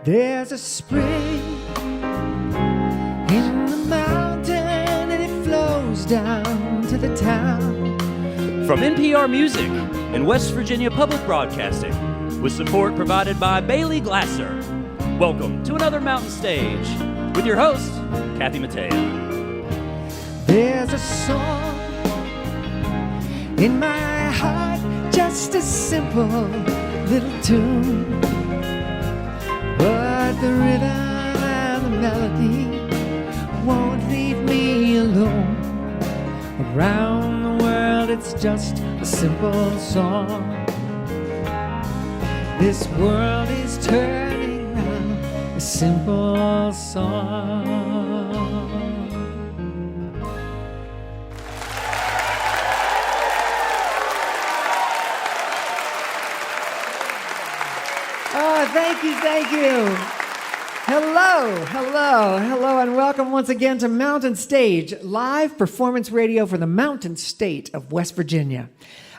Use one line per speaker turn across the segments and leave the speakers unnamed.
There's a spring in the mountain and it flows down to the town.
From NPR Music and West Virginia Public Broadcasting, with support provided by Bailey Glasser. Welcome to another Mountain Stage with your host, Kathy Mattea.
There's a song in my heart, just a simple little tune. But the rhythm and the melody won't leave me alone. Around the world it's just a simple song. This world is turning round, a simple song. Oh, thank you. Hello, and welcome once again to Mountain Stage, live performance radio for the Mountain State of West Virginia.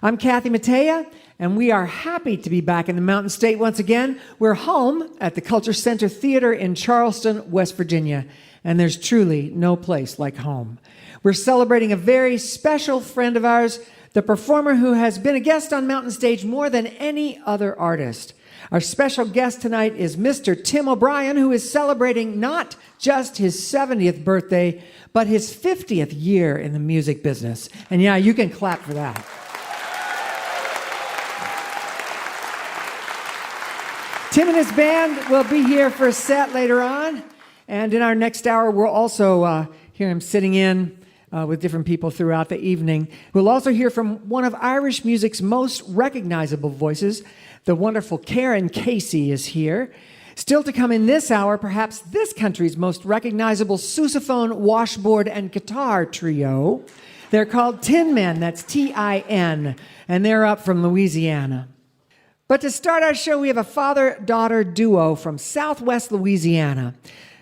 I'm Kathy Mattea, and we are happy to be back in the Mountain State once again. We're home at the Culture Center Theater in Charleston, West Virginia, and there's truly no place like home. We're celebrating a very special friend of ours, the performer who has been a guest on Mountain Stage more than any other artist. Our special guest tonight is Mr. Tim O'Brien, who is celebrating not just his 70th birthday, but his 50th year in the music business. And yeah, you can clap for that. Tim and his band will be here for a set later on. And in our next hour, we'll also hear him sitting in with different people throughout the evening. We'll also hear from one of Irish music's most recognizable voices. The wonderful Karan is here. Still to come in this hour, perhaps this country's most recognizable sousaphone, washboard, and guitar trio. They're called Tin Men, that's T-I-N, and they're up from Louisiana. But to start our show, we have a father-daughter duo from Southwest Louisiana.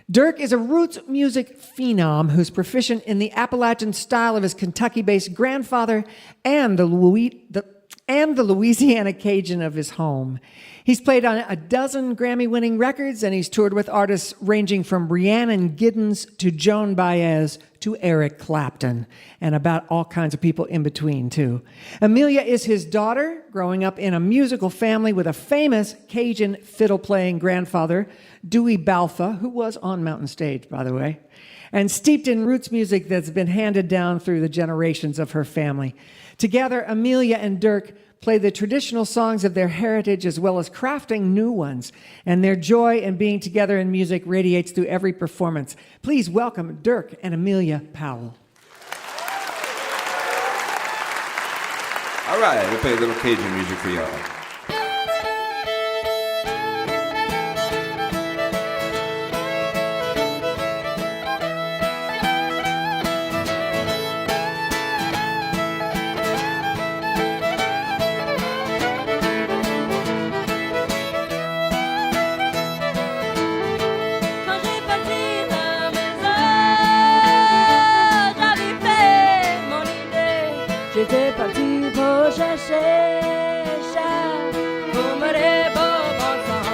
Dirk is a roots music phenom who's proficient in the Appalachian style of his Kentucky-based grandfather and the Louisiana Cajun of his home. He's played on a dozen Grammy-winning records, and he's toured with artists ranging from Rhiannon Giddens to Joan Baez to Eric Clapton, and about all kinds of people in between, too. Amelia is his daughter, growing up in a musical family with a famous Cajun fiddle-playing grandfather, Dewey Balfa, who was on Mountain Stage, by the way, and steeped in roots music that's been handed down through the generations of her family. Together, Amelia and Dirk play the traditional songs of their heritage as well as crafting new ones, and their joy in being together in music radiates through every performance. Please welcome Dirk and Amelia Powell.
All right, we'll play a little Cajun music for y'all.
J'étais parti pour chercher Charles pour me les beaux enfants.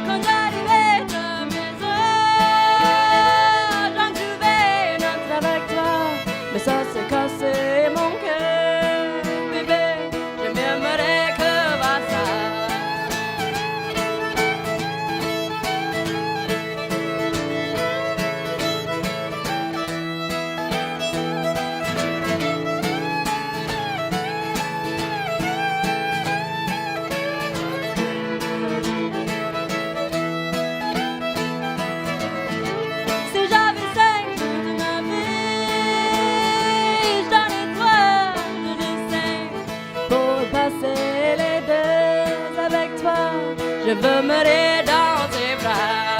Quand j'arrivais à la maison, j'en trouvais une autre avec toi. Mais ça s'est cassé mon cœur, bébé, je m'aimerais que va ça. Si j'avais 5 jours de ma vie, je donnerais 3, je dis 5 pour passer les 2 avec toi. Je veux me rire dans tes bras.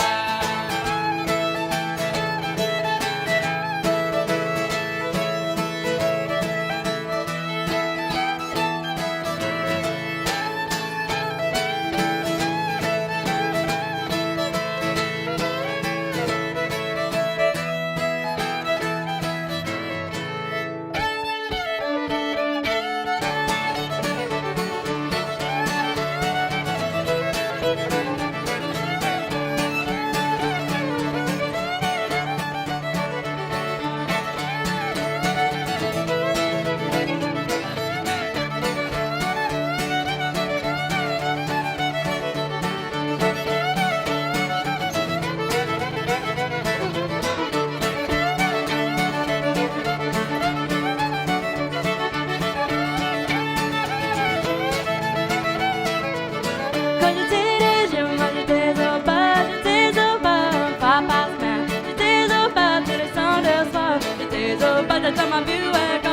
temps vu est quand.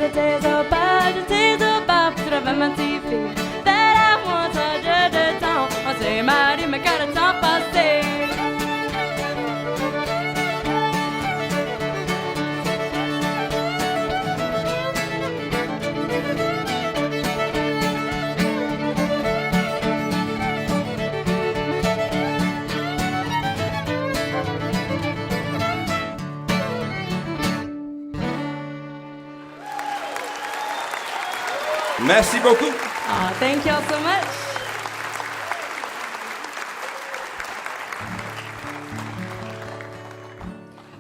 J'étais au bar, puis trouve ma petite fille. That I want un jeu de temps. On s'est marié, mais quand le temps passé.
Merci beaucoup.
Oh, thank y'all so much.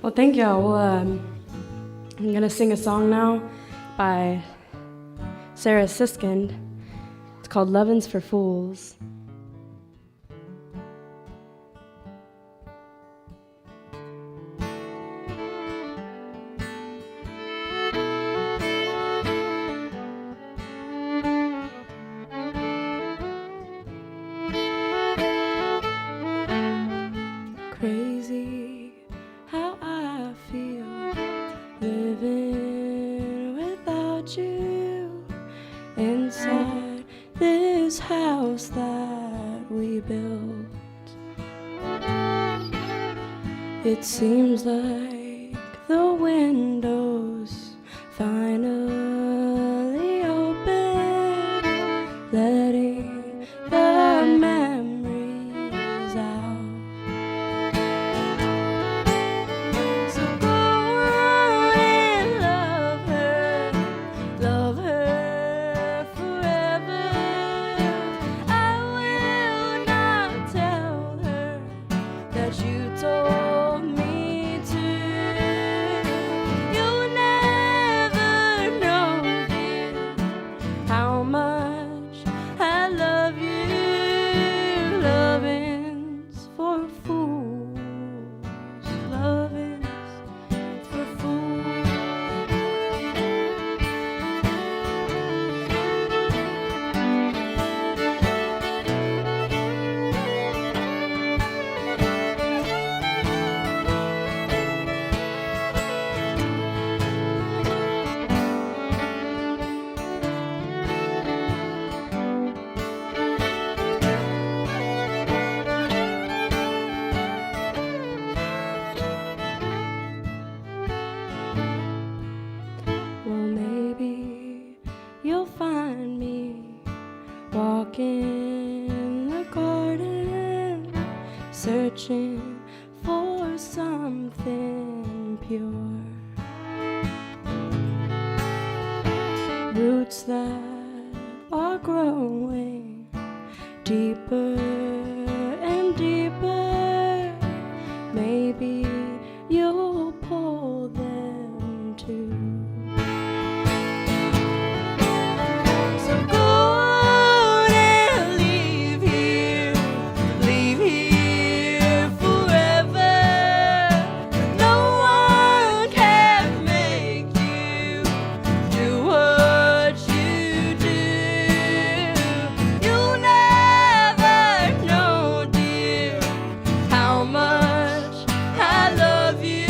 Well, thank y'all. Well, I'm gonna sing a song now by Sarah Siskind. It's called "Lovin's for Fools." Crazy how I feel living without you inside this house that we built. It seems like the windows finally open, letting the memories out. So go on and love her forever. I will not tell her that you told me to. You'll never know, dear, how much I love you. Lovin's for fools. Lovin's for fools. Well, maybe you'll find me walking in the garden, searching for something pure. Roots that are growing deeper and deeper. Maybe you'll pull them too. So go on and leave here forever. No one can make you do what you do. You'll never know, dear, how much I love you.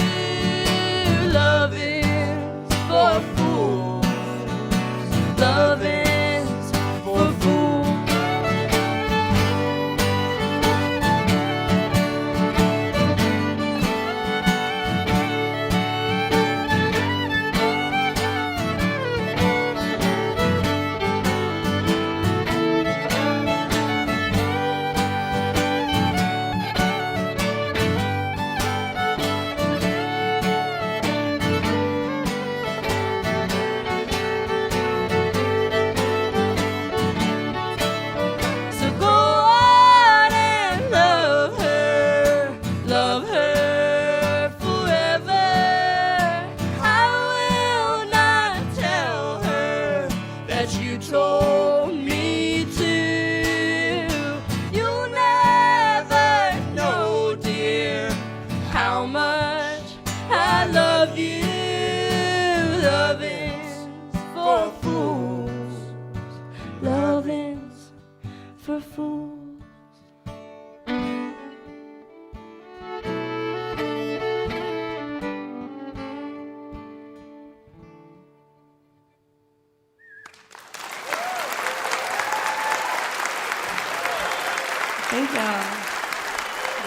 Thank y'all.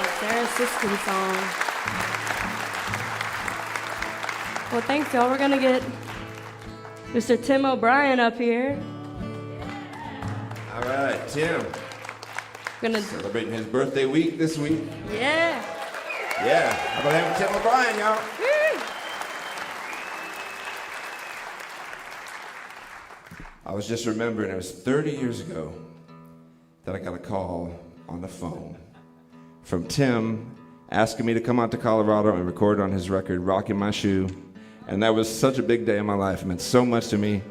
The Sarah Siskin song. Well, thanks, y'all. We're going to get Mr. Tim O'Brien up here.
All right, Tim.
Gonna
Celebrating his birthday week this week.
Yeah.
Yeah, how about having Tim O'Brien, y'all? I was just remembering it was 30 years ago that I got a call on the phone from Tim asking me to come out to Colorado and record on his record, Rockin' My Shoe. And that was such a big day in my life. It meant so much to me.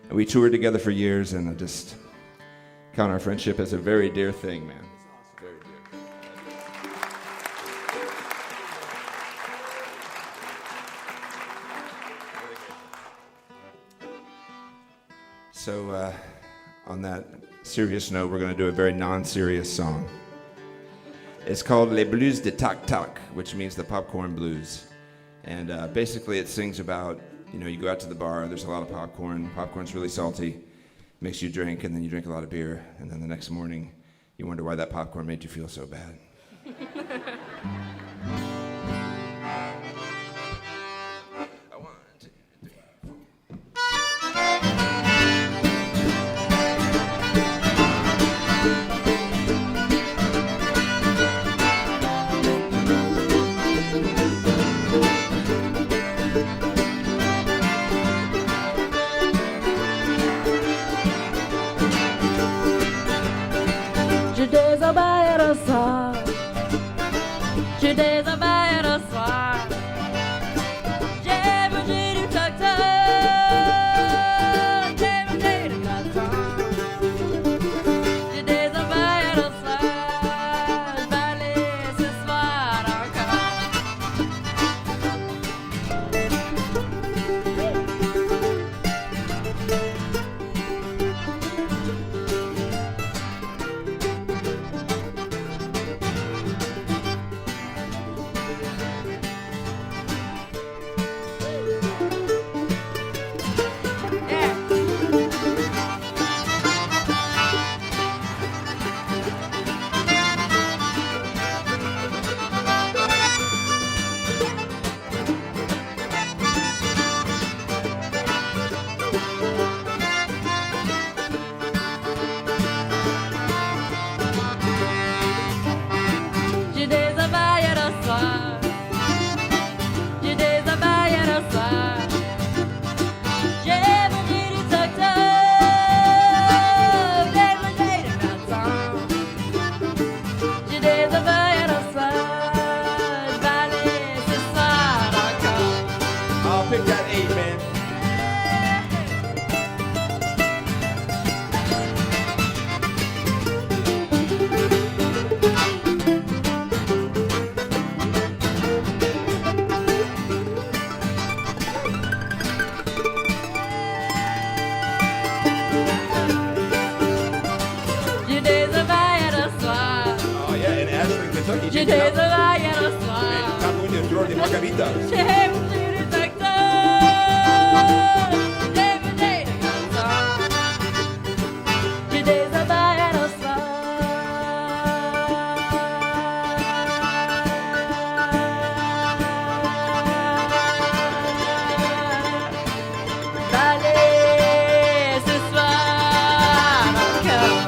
And we toured together for years, and I just count our friendship as a very dear thing, man. Very dear. So, on that serious note, we're going to do a very non-serious song. It's called Les Blues de Tac Tac, which means the popcorn blues. And basically it sings about, you go out to the bar, there's a lot of popcorn. Popcorn's really salty, makes you drink, and then you drink a lot of beer. And then the next morning, you wonder why that popcorn made you feel so bad.
Je désobéis le soir. Je désobéis le soir. J'ai mangé du tac-tac. J'ai mangé du tac-tac. Je désobéis le soir. Je vais aller ce soir encore. Je désobéis le soir. Je désobéis le soir. J'ai mangé du tac-tac. J'ai mangé du tac-tac. Je désobéis le soir. Je vais aller ce soir encore.
I'll pick that 8, man.
Je désobéis le soir.
Oh, yeah, in Ashland, Kentucky.
Je désobéis le soir.
Taco de Flor de Margarita.
J'ai mangé du tac-tac. J'ai mangé du tac-tac. Je désobéis le soir. Allez, ce soir encore.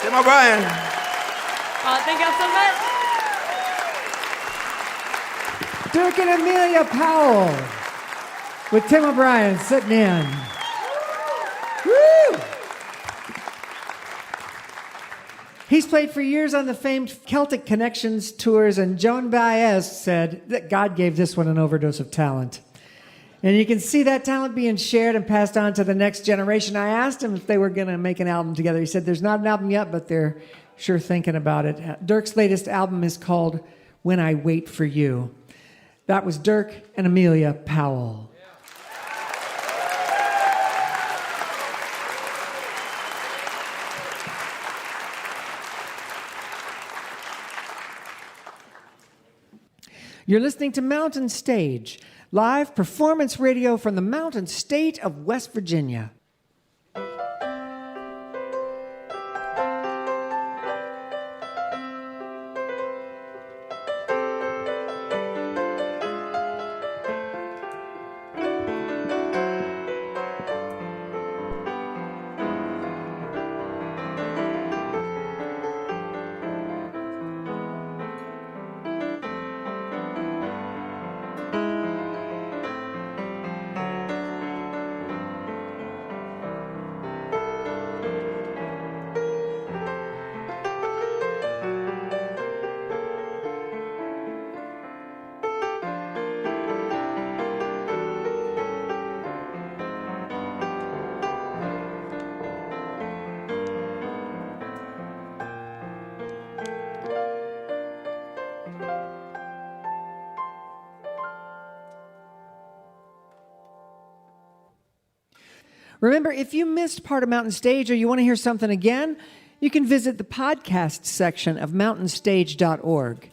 Tim O'Brien.
Thank y'all so much.
Dirk and Amelia Powell with Tim O'Brien sitting in. Woo! He's played for years on the famed Celtic Connections tours, and Joan Baez said that God gave this one an overdose of talent. And you can see that talent being shared and passed on to the next generation. I asked him if they were going to make an album together. He said there's not an album yet, but they're sure thinking about it. Dirk's latest album is called When I Wait for You. That was Dirk and Amelia Powell. You're listening to Mountain Stage, live performance radio from the Mountain State of West Virginia. Remember, if you missed part of Mountain Stage or you want to hear something again, you can visit the podcast section of mountainstage.org.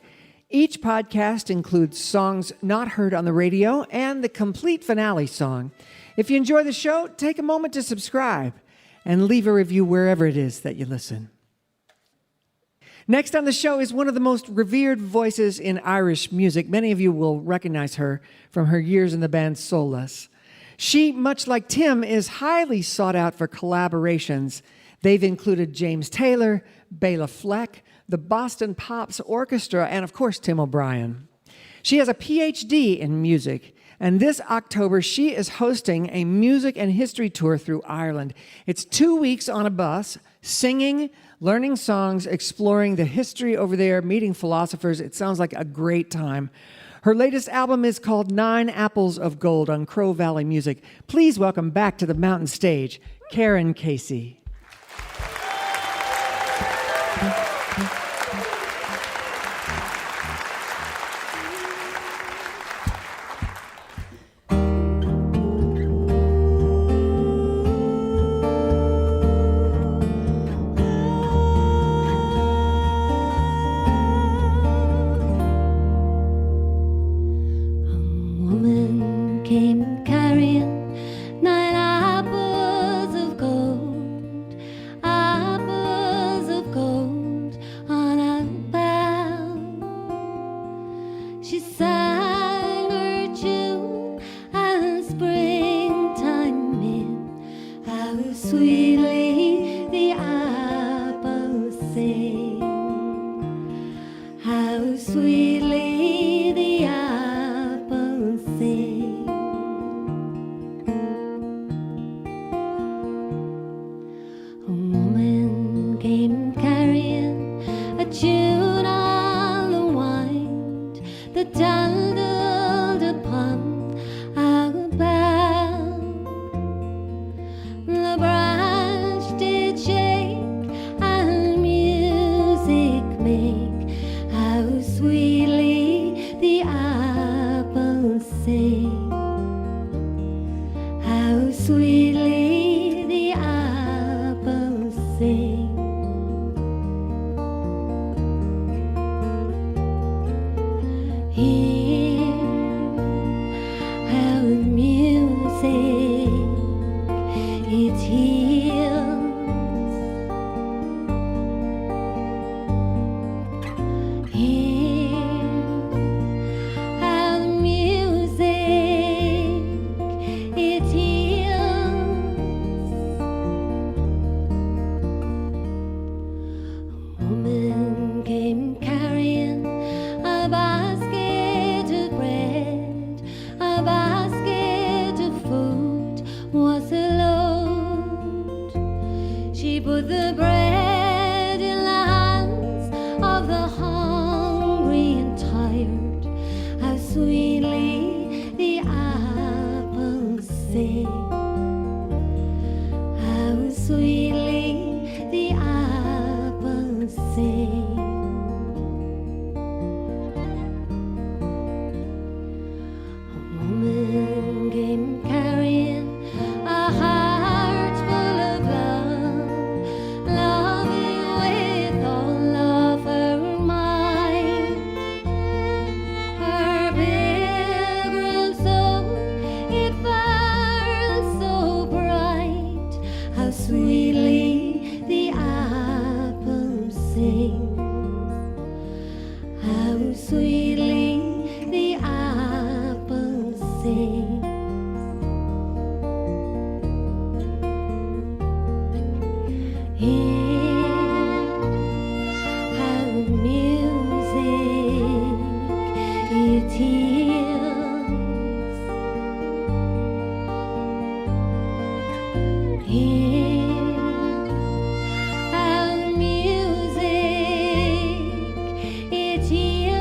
Each podcast includes songs not heard on the radio and the complete finale song. If you enjoy the show, take a moment to subscribe and leave a review wherever it is that you listen. Next on the show is one of the most revered voices in Irish music. Many of you will recognize her from her years in the band Solas. She, much like Tim, is highly sought out for collaborations. They've included James Taylor, Bela Fleck, the Boston Pops Orchestra, and of course, Tim O'Brien. She has a PhD in music, and this October she is hosting a music and history tour through Ireland. It's 2 weeks on a bus, singing, learning songs, exploring the history over there, meeting philosophers. It sounds like a great time. Her latest album is called 9 Apples of Gold on Crow Valley Music. Please welcome back to the Mountain Stage, Karan Casey.
She put the bread in the hands of the hungry and tired. How sweetly the apples sing. How sweetly the apples sing. A woman came carrying a heart full of love, loving with all of her mind. Her pilgrim soul, it burned so bright. How sweetly the apple sings. How sweetly the apple sings. Hear how music it heals. Hear how music it heals.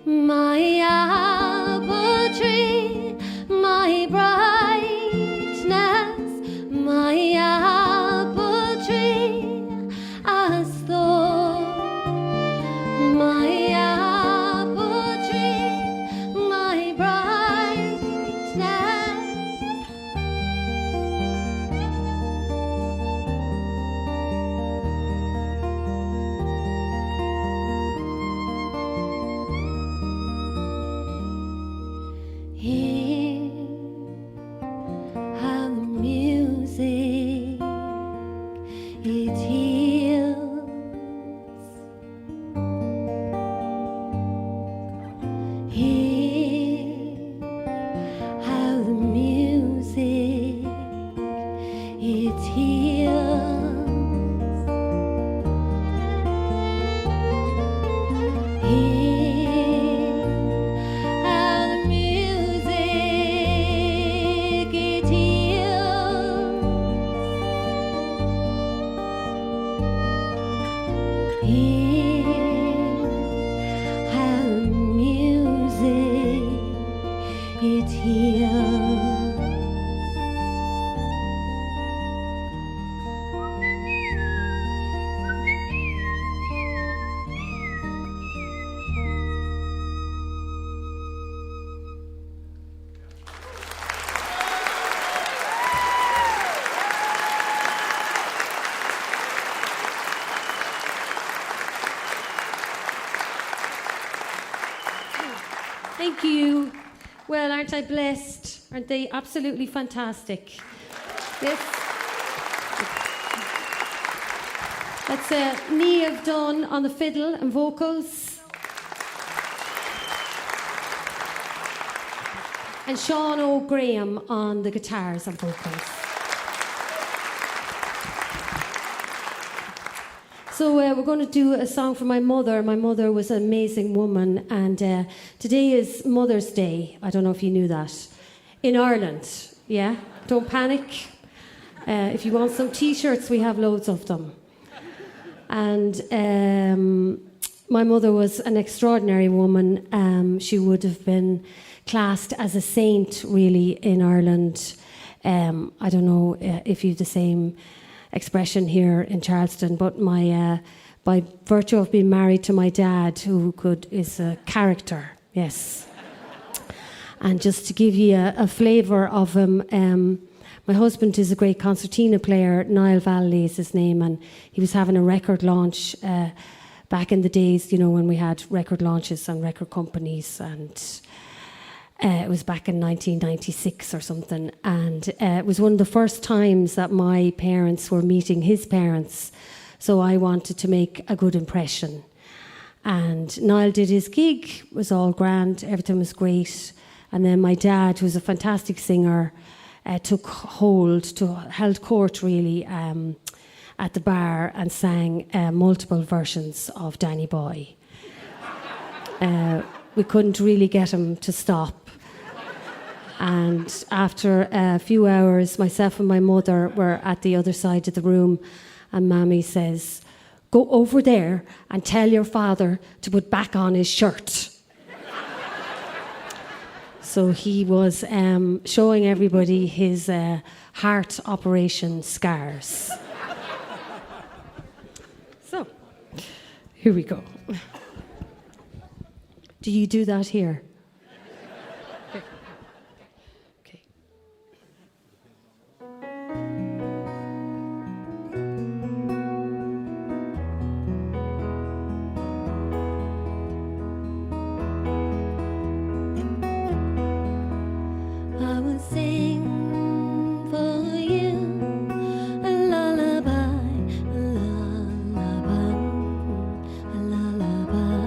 My apple tree, my brightness, my apple tree, as though my apple tree, my brightness. Hear how the music it heals. Hear how the music it heals. Hear how the music it heals. Hear how the music it heals.
Thank you. Well, aren't I blessed? Aren't they absolutely fantastic? Yes. That's Niamh Dunn on the fiddle and vocals. And Sean O'Graham on the guitars and vocals. So we're going to do a song for my mother. My mother was an amazing woman, and today is Mother's Day. I don't know if you knew that. In Ireland, yeah? Don't panic. If you want some T-shirts, we have loads of them. And my mother was an extraordinary woman. She would have been classed as a saint, really, in Ireland. I don't know if you've the same expression here in Charleston, but by virtue of being married to my dad, who is a character, yes. And just to give you a flavour of him, my husband is a great concertina player. Niall Valley is his name, and he was having a record launch back in the days, you know, when we had record launches and record companies, and it was back in 1996 or something, and it was one of the first times that my parents were meeting his parents, so I wanted to make a good impression. And Niall did his gig, it was all grand, everything was great. And then my dad, who's a fantastic singer, held court really at the bar and sang multiple versions of Danny Boy. We couldn't really get him to stop. And after a few hours, myself and my mother were at the other side of the room, and Mammy says, "Go over there and tell your father to put back on his shirt." So he was showing everybody his heart operation scars. So, here we go. Do you do that here? Okay.
I will sing for you a lullaby, a lullaby, a lullaby.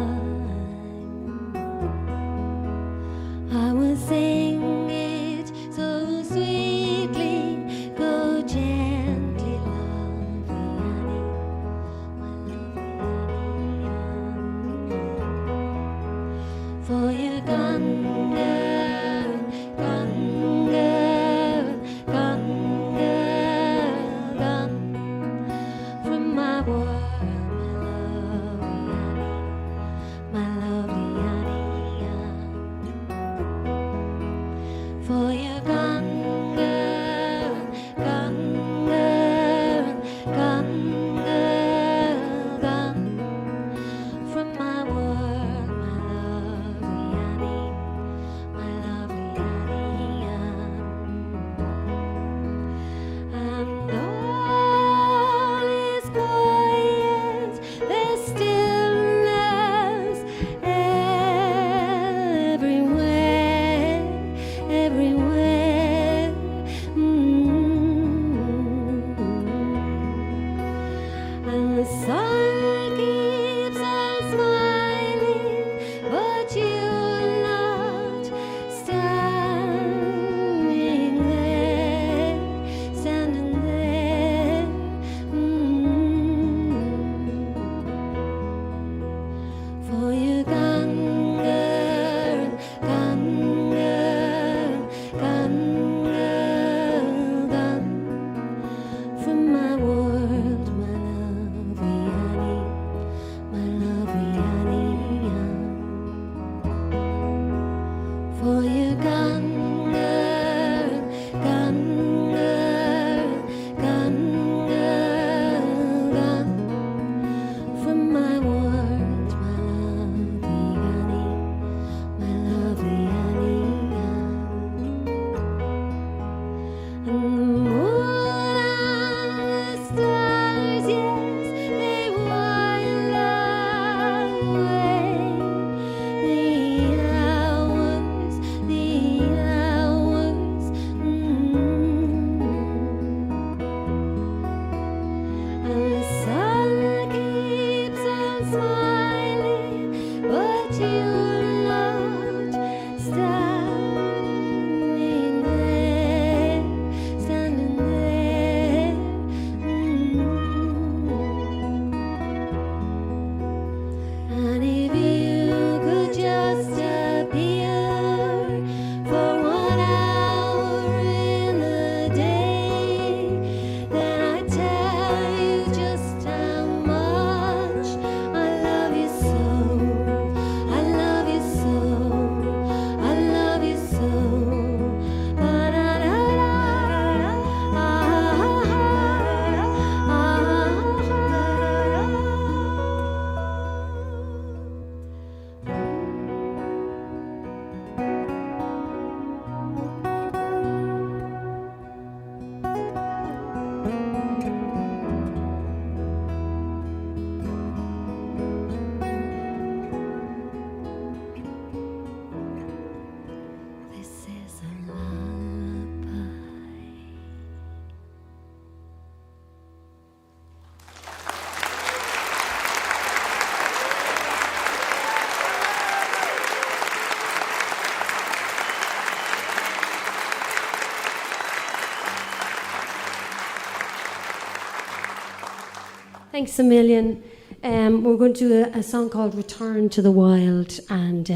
Thanks a million. We're going to do a song called Return to the Wild, and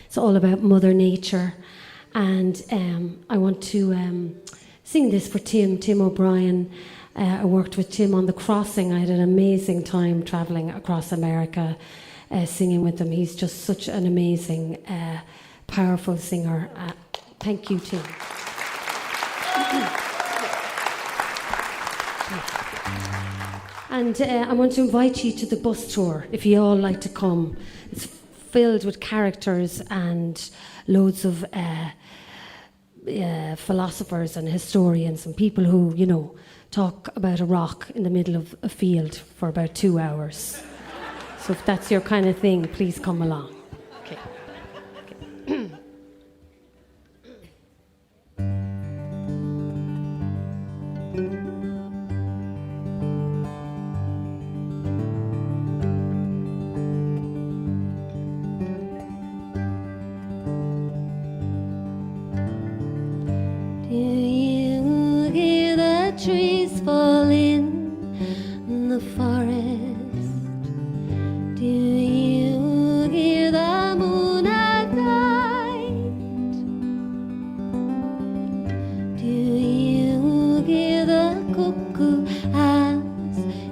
it's all about Mother Nature. And I want to sing this for Tim O'Brien. I worked with Tim on The Crossing. I had an amazing time traveling across America singing with him. He's just such an amazing, powerful singer. Thank you, Tim. And I want to invite you to the bus tour, if you all like to come. It's filled with characters and loads of philosophers and historians and people who, you know, talk about a rock in the middle of a field for about 2 hours. So if that's your kind of thing, please come along. Okay.
Do you hear the trees fall in the forest? Do you hear the moon at night? Do you hear the cuckoo as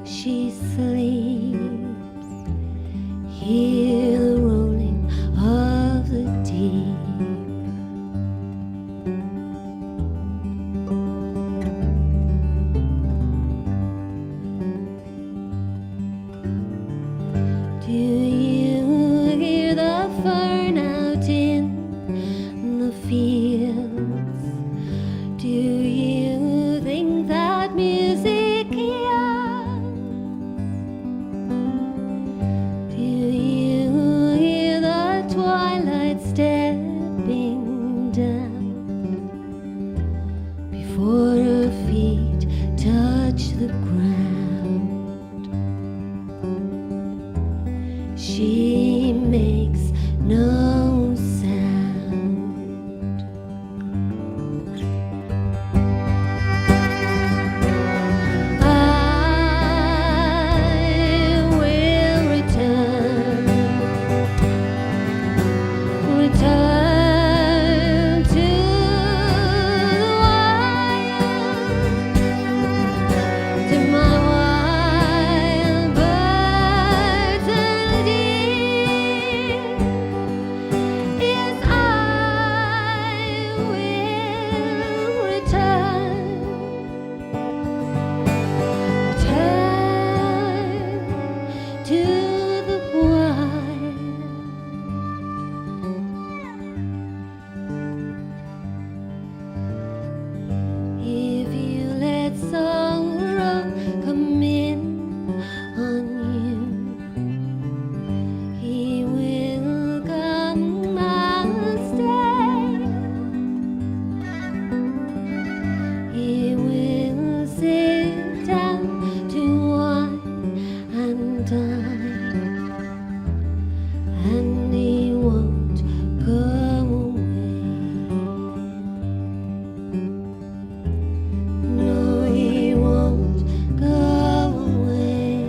she sleeps? Hear the rolling of the deep. Do you hear the fern out in the fields? Do you think that music young? Do you hear the twilight stepping down before her feet touch the ground? She makes no sound. I will return to the wild, to my wild birds and deer. Yes, I will return to the wild. If you let sorrow come in on you, he will come and stay. He will sit down to wine and dine, and he won't go away. No, he won't go away.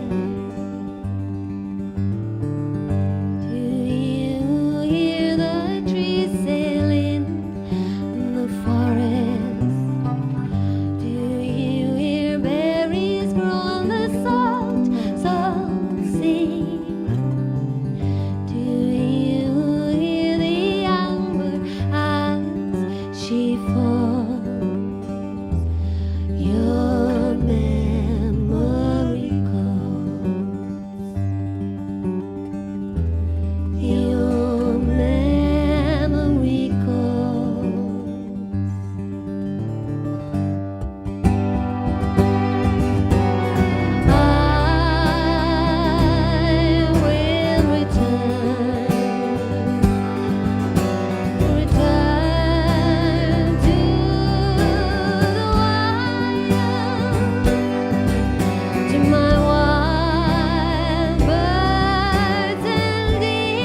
Do you hear the trees sailing in the forest? Do you hear berries grow on the salt sea? Do you hear the amber as she falls? Your memory calls. Your memory calls. I will return to the wild, to my wild birds and deer.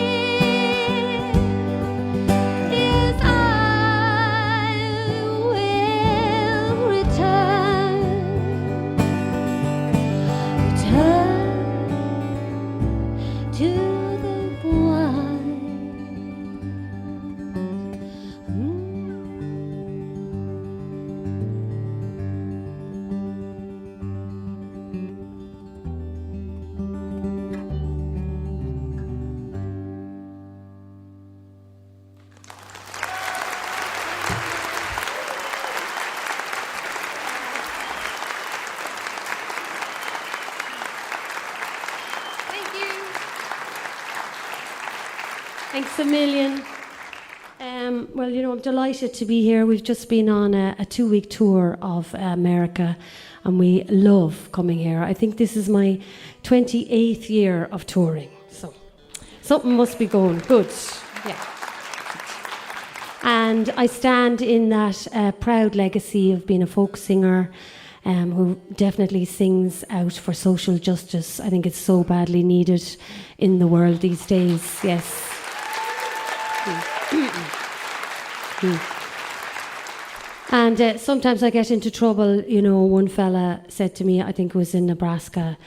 Yes, I will return
Thanks a million. Well, I'm delighted to be here. We've just been on a 2-week tour of America, and we love coming here. I think this is my 28th year of touring, so something must be going good. Yeah. And I stand in that proud legacy of being a folk singer who definitely sings out for social justice. I think it's so badly needed in the world these days, yes. And sometimes I get into trouble. One fella said to me, I think it was in Nebraska,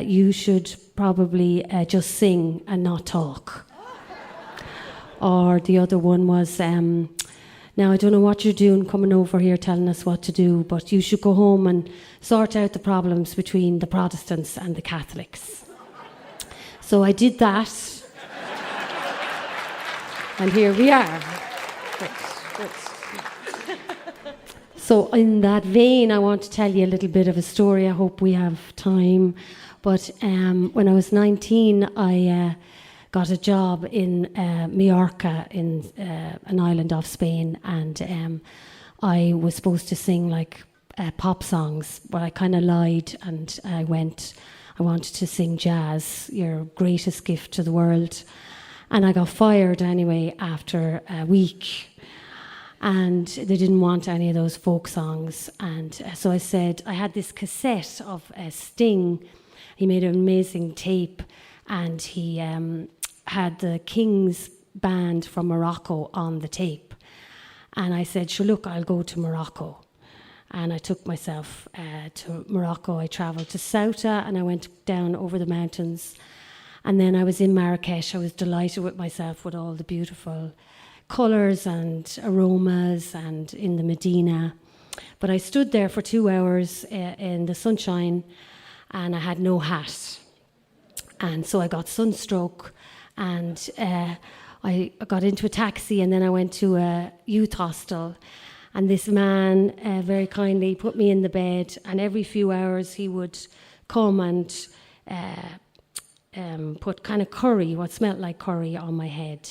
you should probably just sing and not talk. Or the other one was, now I don't know what you're doing coming over here telling us what to do, but you should go home and sort out the problems between the Protestants and the Catholics. So I did that. And here we are. So in that vein, I want to tell you a little bit of a story. I hope we have time. But when I was 19, I got a job in Mallorca, in an island off Spain, and I was supposed to sing like pop songs, but I kind of lied, and I wanted to sing jazz, your greatest gift to the world. And I got fired anyway after a week. And they didn't want any of those folk songs. And so I said, I had this cassette of Sting. He made an amazing tape, and he had the King's band from Morocco on the tape. And I said, sure, look, I'll go to Morocco. And I took myself to Morocco. I travelled to Ceuta, and I went down over the mountains. And then I was in Marrakesh. I was delighted with myself with all the beautiful colours and aromas, and in the Medina. But I stood there for 2 hours in the sunshine, and I had no hat. And so I got sunstroke, and I got into a taxi, and then I went to a youth hostel. And this man very kindly put me in the bed, and every few hours he would come and put kind of curry, what smelled like curry, on my head.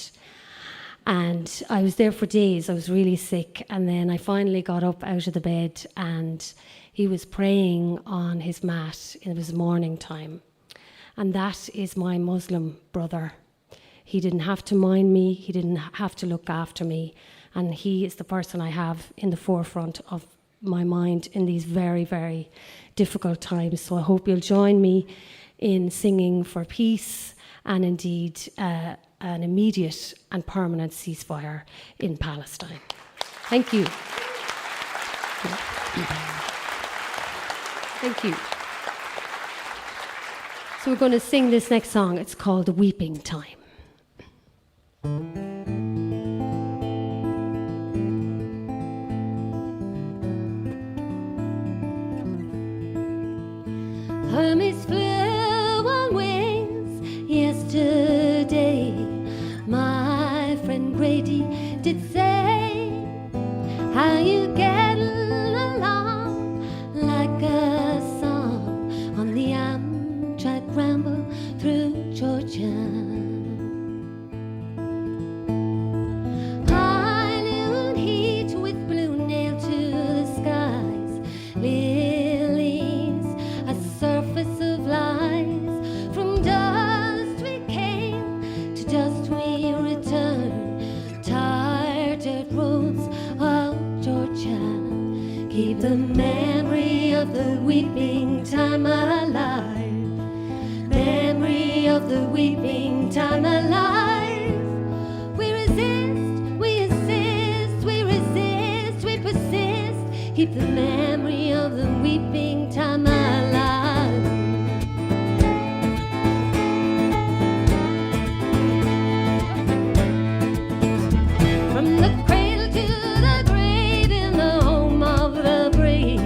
And I was there for days. I was really sick. And then I finally got up out of the bed, and he was praying on his mat. It was morning time. And that is my Muslim brother. He didn't have to mind me. He didn't have to look after me. And he is the person I have in the forefront of my mind in these very, very difficult times. So I hope you'll join me in singing for peace and indeed an immediate and permanent ceasefire in Palestine. Thank you. Thank you. So we're going to sing this next song. It's called The Weeping Time.
Hermes flew on wings yesterday. My friend Grady did say, how you getting along? Like a song on the Amtrak ramble through Georgia. High noon heat with blue nailed to the skies. Lilies, a surface of lies. From dust we came, to dust we return. Tired dirt roads of Georgia. Keep the memory of the weeping time alive. Memory of the weeping time alive. We resist, we assist, we resist, we persist. Keep the memory of the weeping time alive. From the cradle to the grave, in the home of the brave,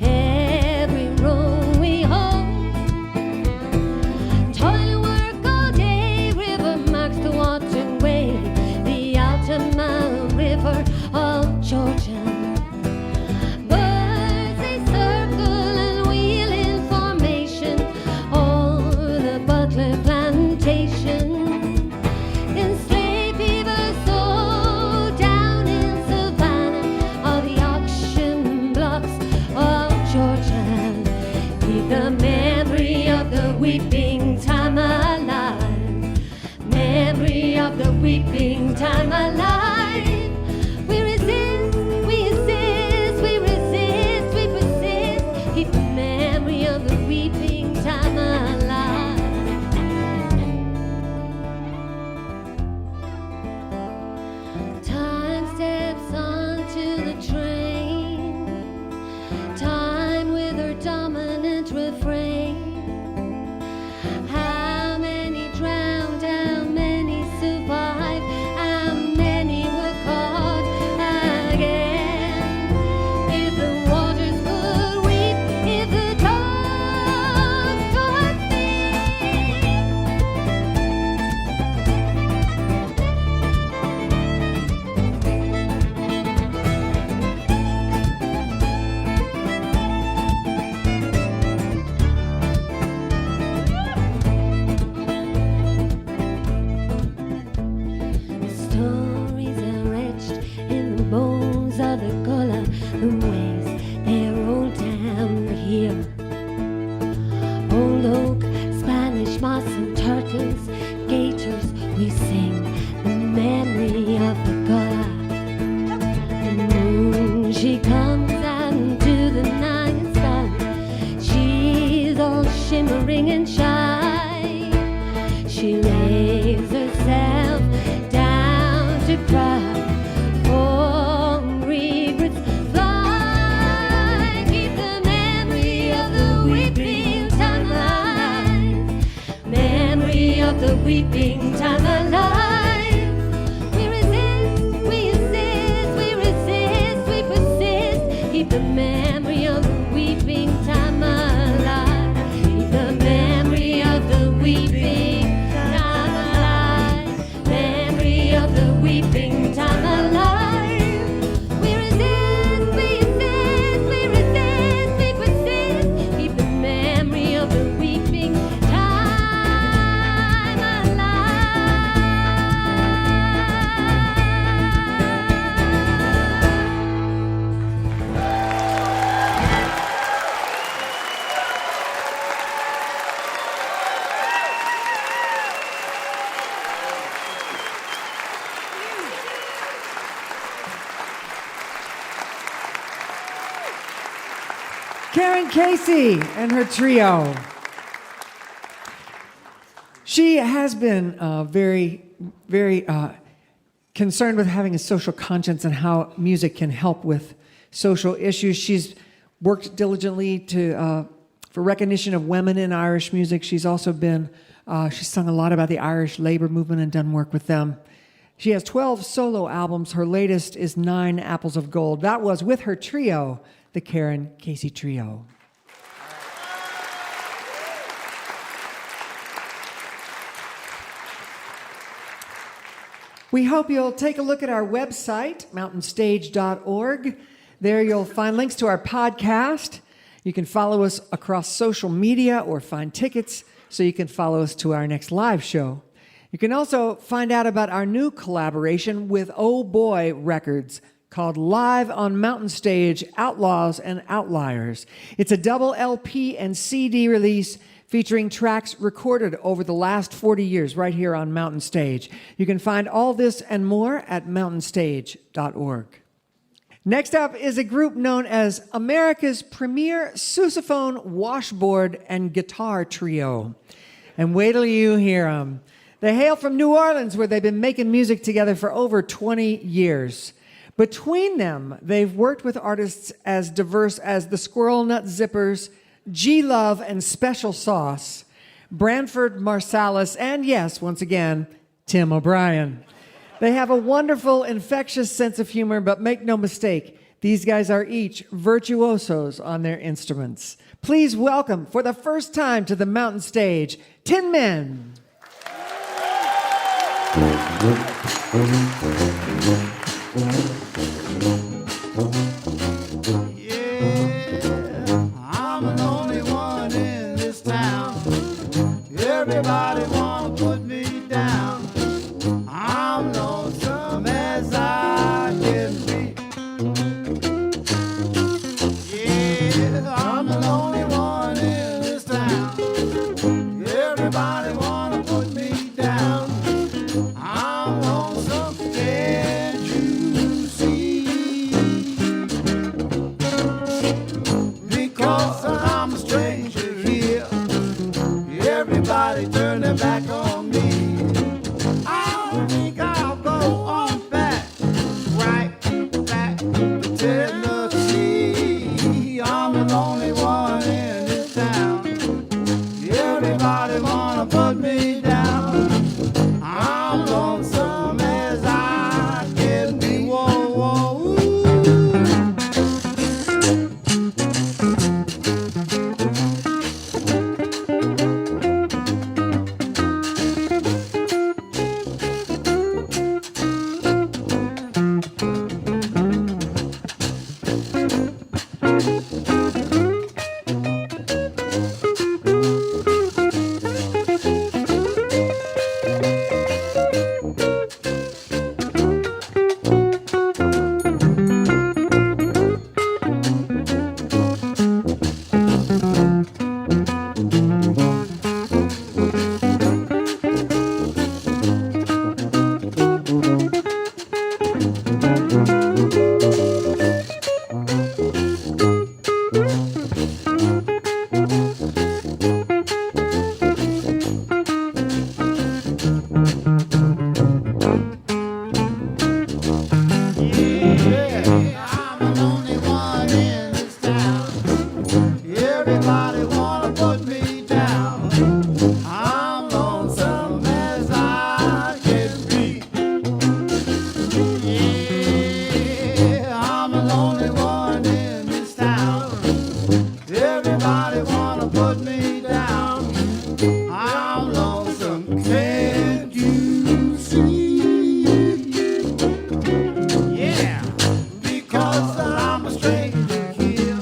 every road we hold. Toil work all day, river marks the waterway, the Altamont River of Georgia. Birds they circle Keep the memory of the weeping time alive. Memory of the weeping time alive. We resist, we insist, we resist, we persist. Keep the memory of the weeping time alive. Time steps onto the train. Time with her dominant refrain. How many drowned? How many survived? How many were caught again? If the waters could weep, if the dogs could sing. Stories are etched in the bones of the color, the ways they roll down here. Old oak, Spanish moss and turtles, gators, we sing the memory of the color. The moon, she comes out into the night sky. She's all shimmering and shy. She lays herself down to cry. For regrets fly. Keep the memory of the weeping time alive. Memory of the weeping time alive. We resist, we insist, we resist, we persist. Keep the memory of the weeping time alive. Keep the memory of the weeping time alive. Memory of the weeping time alive. We resist, we insist, we resist, we persist. Keep the memory of the weeping time alive.
Karen Casey and her trio. She has been very concerned with having a social conscience and how music can help with social issues. She's worked diligently for recognition of women in Irish music. She's also she's sung a lot about the Irish labor movement and done work with them. She has 12 solo albums. Her latest is 9 Apples of Gold. That was with her trio, the Karen Casey Trio. We hope you'll take a look at our website, mountainstage.org. There you'll find links to our podcast. You can follow us across social media or find tickets so you can follow us to our next live show. You can also find out about our new collaboration with Oh Boy Records called Live on Mountain Stage, Outlaws and Outliers. It's a double LP and CD release featuring tracks recorded over the last 40 years right here on Mountain Stage. You can find all this and more at mountainstage.org. Next up is a group known as America's premier sousaphone, washboard, and guitar trio. And wait till you hear them. They hail from New Orleans, where they've been making music together for over 20 years. Between them, they've worked with artists as diverse as the Squirrel Nut Zippers, G-Love and Special Sauce, Branford Marsalis, and yes, once again, Tim O'Brien. They have a wonderful, infectious sense of humor, but make no mistake, these guys are each virtuosos on their instruments. Please welcome, for the first time to the Mountain Stage, Tin Men.
I'm the only one in this town. Everybody wanna put me down. I'm lonesome as I can be. Yeah, I'm the only one in Everybody wanna put me down. I'm lonesome as I can be. Yeah, I'm the lonely one in this town. Everybody wanna put me down. I'm lonesome, can't you see? Yeah, because I'm a stranger here.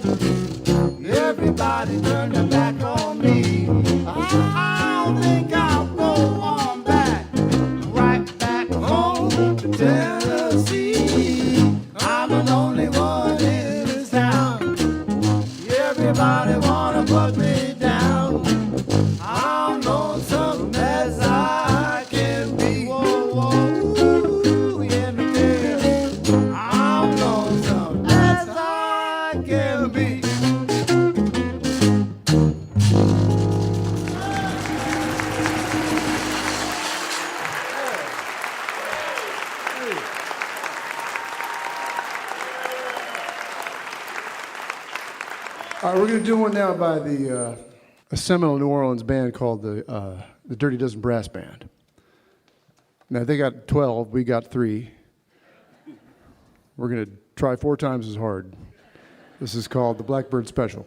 Everybody turn their back on me. I don't think I'll go on back, right back home to Tennessee. I'm the only one in this town. Everybody wanna put me down. I'm lonesome as I can be. Whoa, whoa, yeah, me tell. I'm lonesome as I can be.
All right, we're going to do one now by a seminal New Orleans band called the Dirty Dozen Brass Band. Now, they got 12, we got 3. We're going to try 4 times as hard. This is called the Blackbird Special.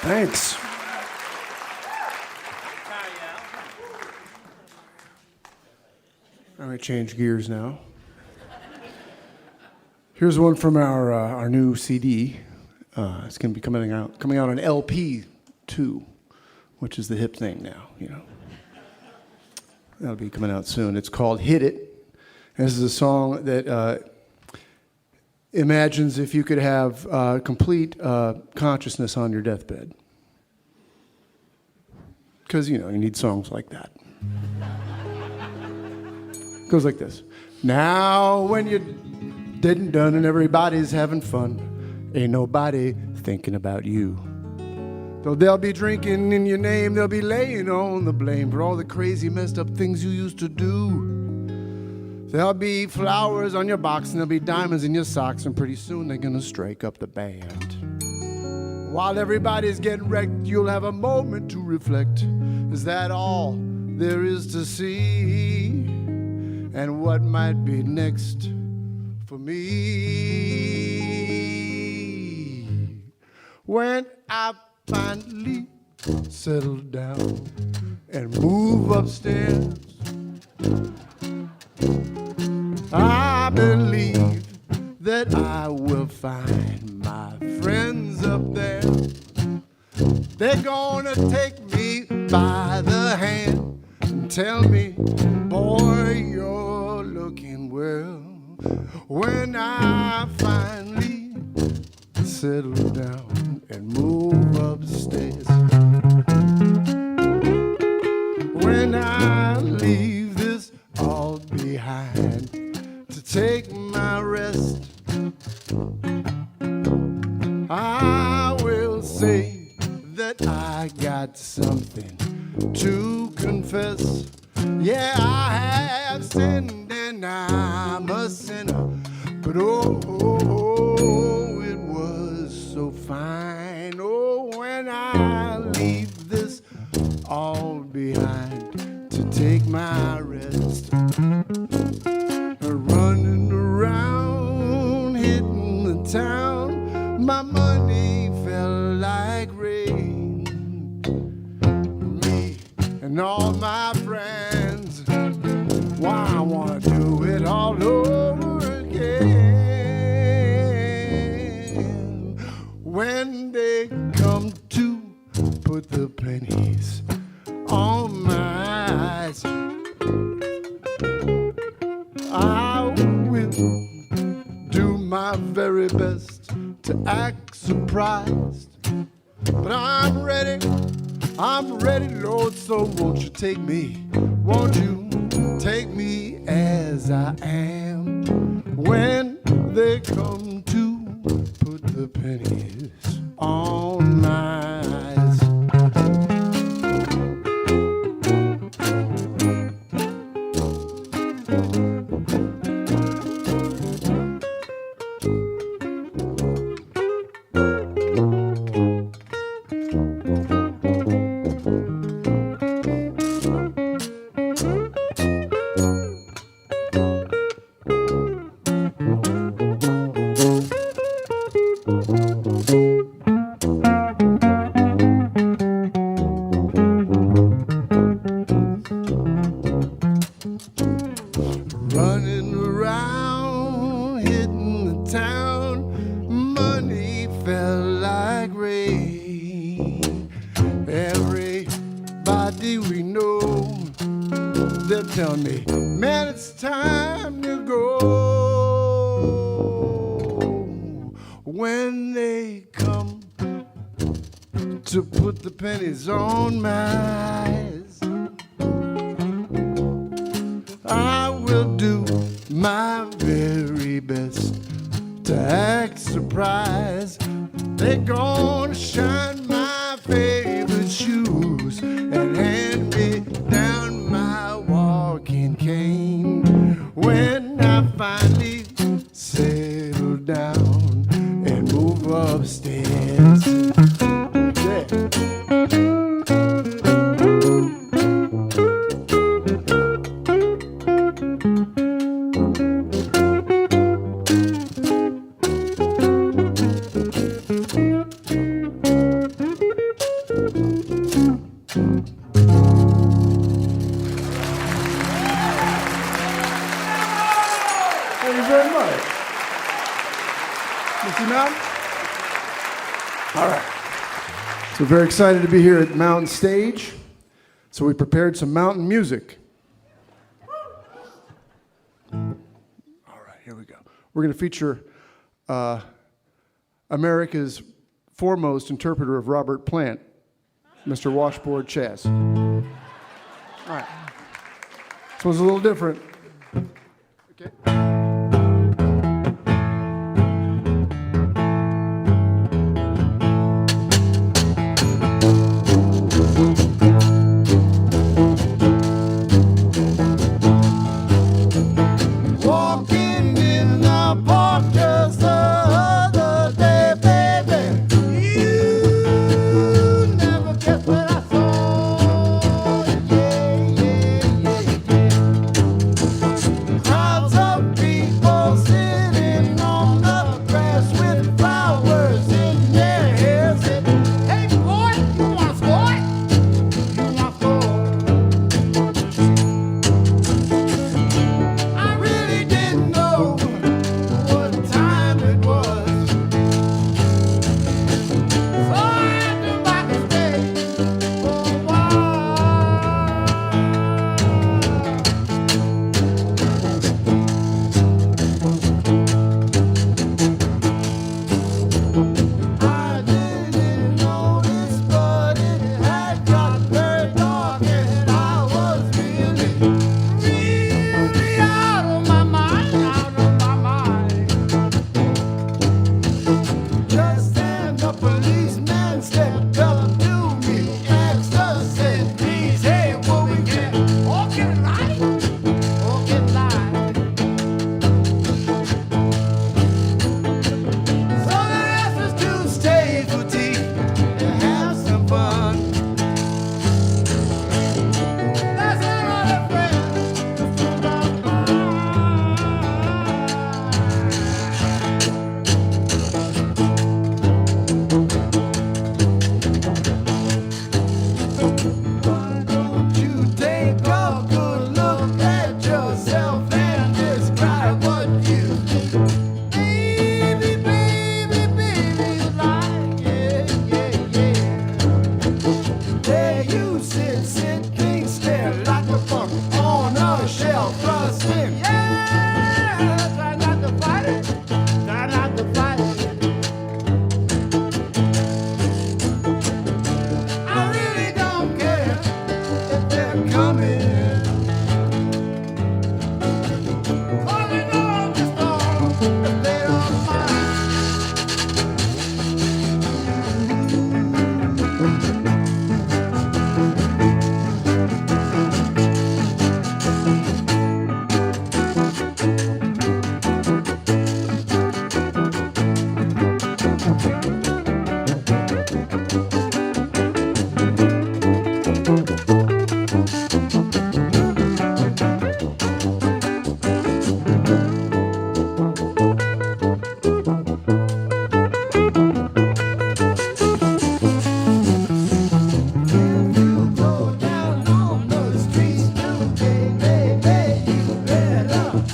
Thanks. I'm going to change gears now. Here's one from our new CD. It's going to be coming out on LP 2, which is the hip thing now, you know. That'll be coming out soon. It's called Hit It. This is a song that imagines if you could have complete consciousness on your deathbed. Because, you know, you need songs like that. Goes like this. Now when you're dead and done and everybody's having fun, ain't nobody thinking about you. Though they'll be drinking in your name, they'll be laying on the blame for all the crazy messed up things you used to do. There'll be flowers on your box and there'll be diamonds in your socks, and pretty soon they're gonna strike up the band. While everybody's getting wrecked, you'll have a moment to reflect. Is that all there is to see? And what might be next for me? When I finally settle down and move upstairs, I believe that I will find my friends up there. They're gonna take me by the hand and tell me, boy, you're looking well. When I finally settle down and move upstairs, when I leave this all behind to take my rest, I will say that I got something to confess. Yeah, I have sinned, and
and I'm a sinner. But oh, it was so fine. Oh, when I leave this all behind to take my rest, running around, hitting the town, my money fell like rain. Me and all my friends, why I wanna do it all over again. When they come to put the pennies on my eyes, I will do my very best to act surprised. But I'm ready, Lord, so won't you take me, won't you take me as I am? When they come to put the pennies on my eyes. Running around, hitting the town, money fell like rain. Everybody we know, they're telling me, man, it's time to go. When they come to put the pennies on my eyes, I will do my very best to act surprised. They're gonna shine my favorite shoes and hand me down my walking cane. When I finally settle down and move upstairs, yeah. Thank you very much. Mr. Mountain? All right. So we're very excited to be here at Mountain Stage. So we prepared some mountain music. All right, here we go. We're going to feature America's foremost interpreter of Robert Plant, Mr. Washboard Chess. All right. This one's a little different. Okay. Walking in the park just the other day, baby. You never guess what I saw. Yeah, yeah, yeah, yeah.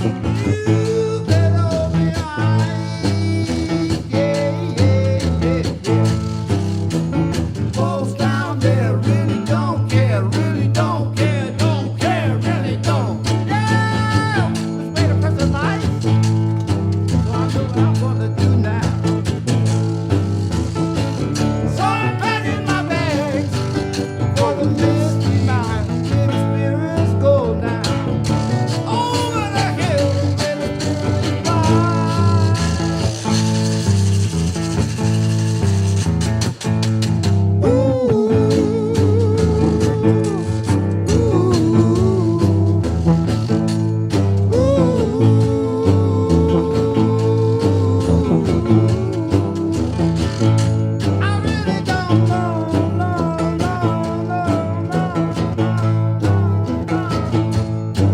You better hold me high. Yeah, yeah, yeah, yeah. Folks down there really don't care, really don't care, really don't. Yeah, this made a person nice. So I know what I'm gonna do now. So I'm packing my bags for the Misty Mountain, where the spirits go down. Over the hill, where the spirits fly. I really don't know, no, no, no, no.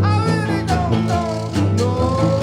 I really don't know, no, no, no.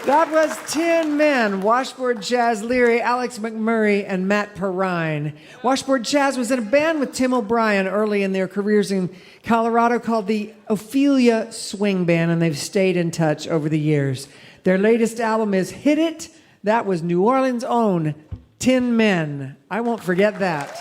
That was 10 Men, Washboard Chaz Leary, Alex McMurray, and Matt Perrine. Washboard Chaz was in a band with Tim O'Brien early in their careers in Colorado called the Ophelia Swing Band, and they've stayed in touch over the years. Their latest album is Hit It. That was New Orleans' own 10 Men. I won't forget that.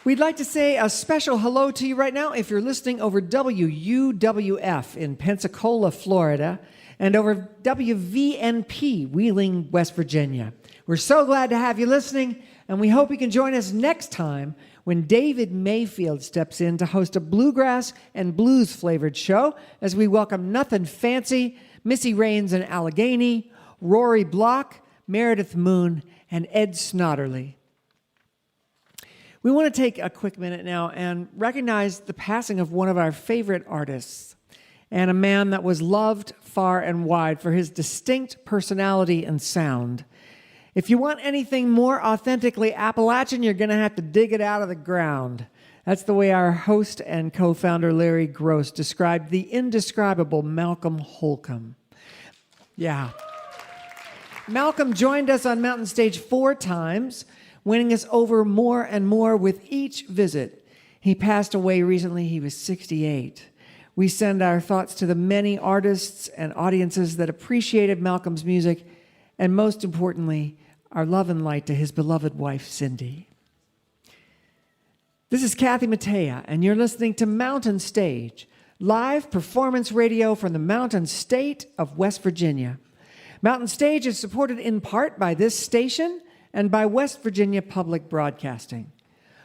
We'd like to say a special hello to you right now if you're listening over WUWF in Pensacola, Florida, and over WVNP, Wheeling, West Virginia. We're so glad to have you listening, and we hope you can join us next time when David Mayfield steps in to host a bluegrass and blues-flavored show as we welcome Nothing Fancy, Missy Raines and Allegheny, Rory Block, Meredith Moon, and Ed Snodderly. We want to take a quick minute now and recognize the passing of one of our favorite artists and a man that was loved far and wide for his distinct personality and sound. If you want anything more authentically Appalachian, you're going to have to dig it out of the ground. That's the way our host and co-founder Larry Gross described the indescribable Malcolm Holcomb. Yeah. Malcolm joined us on Mountain Stage 4 times, winning us over more and more with each visit. He passed away recently. He was 68. We send our thoughts to the many artists and audiences that appreciated Malcolm's music, and most importantly, our love and light to his beloved wife, Cindy. This is Kathy Mattea, and you're listening to Mountain Stage, live performance radio from the Mountain State of West Virginia. Mountain Stage is supported in part by this station and by West Virginia Public Broadcasting.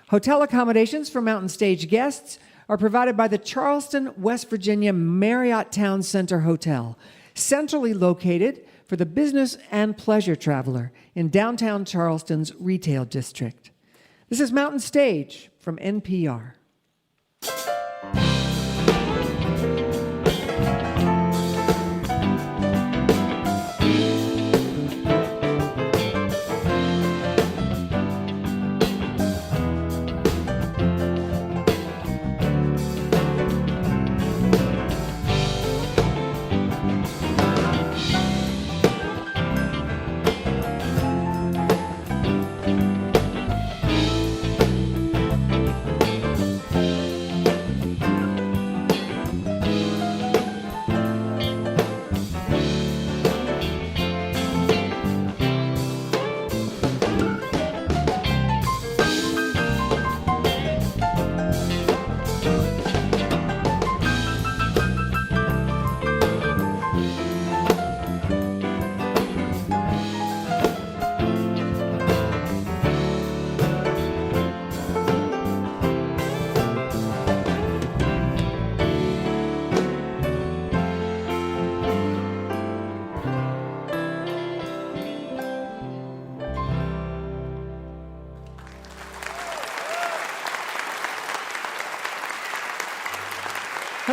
Hotel accommodations for Mountain Stage guests are provided by the Charleston, West Virginia Marriott Town Center Hotel, centrally located for the business and pleasure traveler in downtown Charleston's retail district. This is Mountain Stage from NPR.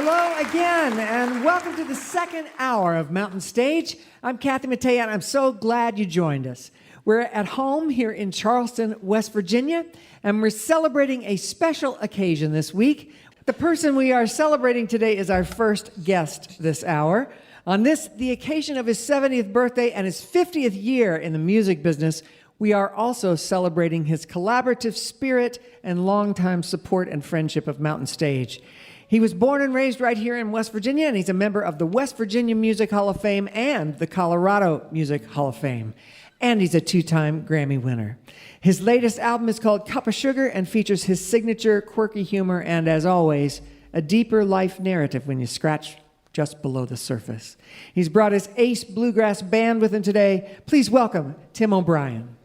Hello again, and welcome to the second hour of Mountain Stage. I'm Kathy Mattea, and I'm so glad you joined us. We're at home here in Charleston, West Virginia, and we're celebrating a special occasion this week. The person we are celebrating today is our first guest this hour. On this, the occasion of his 70th birthday and his 50th year in the music business, we are also celebrating his collaborative spirit and longtime support and friendship of Mountain Stage. He was born and raised right here in West Virginia, and he's a member of the West Virginia Music Hall of Fame and the Colorado Music Hall of Fame. And he's a two-time Grammy winner. His latest album is called Cup of Sugar and features his signature quirky humor and, as always, a deeper life narrative when you scratch just below the surface. He's brought his Ace Bluegrass Band with him today. Please welcome Tim O'Brien.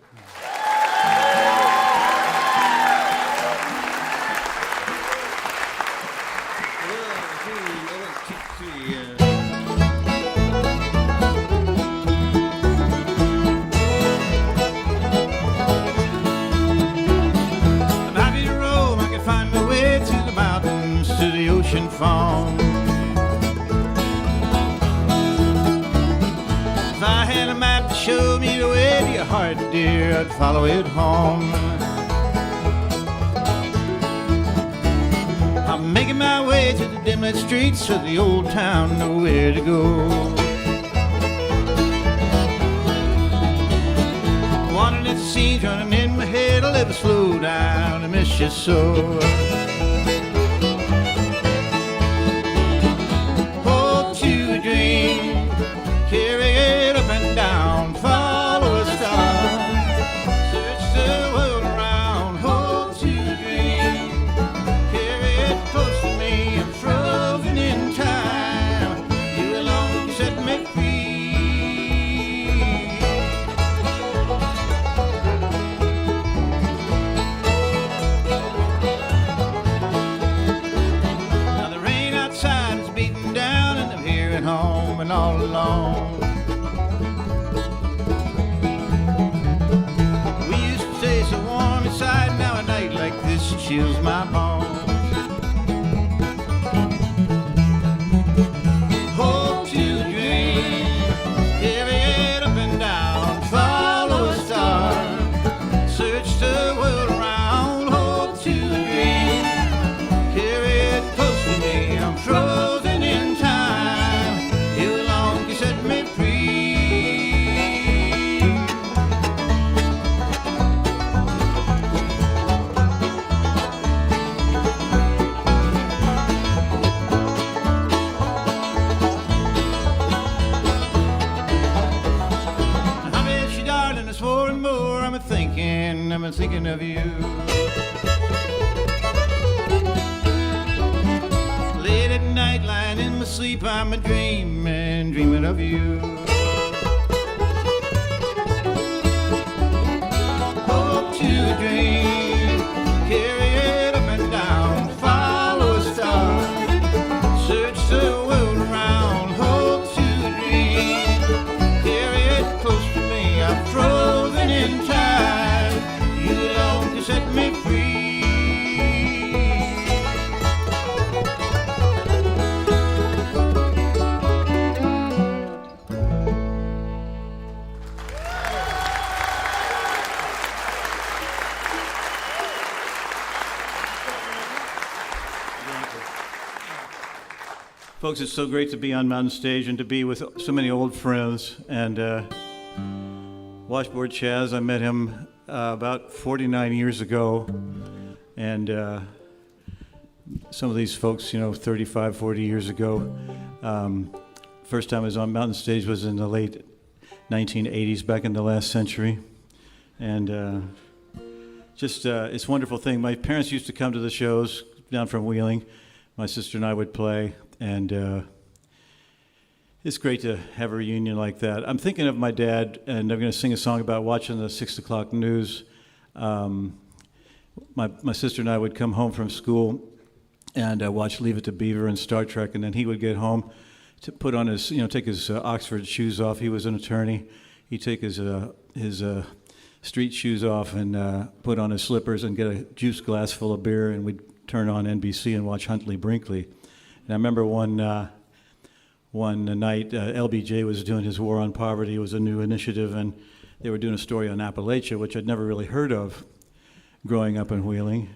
Phone. If I had a map to show me the way to your heart, dear, I'd follow it home. I'm making my way through the dim-lit streets of the old town, nowhere to go. Wandering at the scenes running in my head, I'll never slow down, I miss you so. Dream, carry it up and down, follow a star, search the world around, hold to dream, carry it close to me, I'm frozen in time, you alone set me free. Now the rain outside is beating down and I'm here at home and all alone. We used to stay so warm inside, now a night like this chills my bones. Hope to dream, carry it up and down, follow a star, search the world around. Hope to dream, carry it close to me, I'm frozen in time, you alone can set me free. I miss you, darling, it's more and more I'm thinking of you. Late at night, lying in my sleep, I'm a dreaming of you. Hope to dream, carry it up and down, follow a star, search the world around. Hope to dream, carry it close to me, I'm frozen in time, you alone can set me free. Folks, it's so great to be on Mountain Stage and to be with so many old friends. And Washboard Chaz, I met him about 49 years ago. And some of these folks, 35, 40 years ago. First time I was on Mountain Stage was in the late 1980s, back in the last century. And it's a wonderful thing. My parents used to come to the shows down from Wheeling. My sister and I would play. And it's great to have a reunion like that. I'm thinking of my dad, and I'm going to sing a song about watching the 6 o'clock news. My sister and I would come home from school and watch Leave It to Beaver and Star Trek, and then he would get home to put on his, take his Oxford shoes off. He was an attorney. He'd take his street shoes off and put on his slippers and get a juice glass full of beer, and we'd turn on NBC and watch Huntley Brinkley.
And I remember one night, LBJ was doing his War on Poverty. It was a new initiative, and they were doing a story on Appalachia, which I'd never really heard of growing up in Wheeling.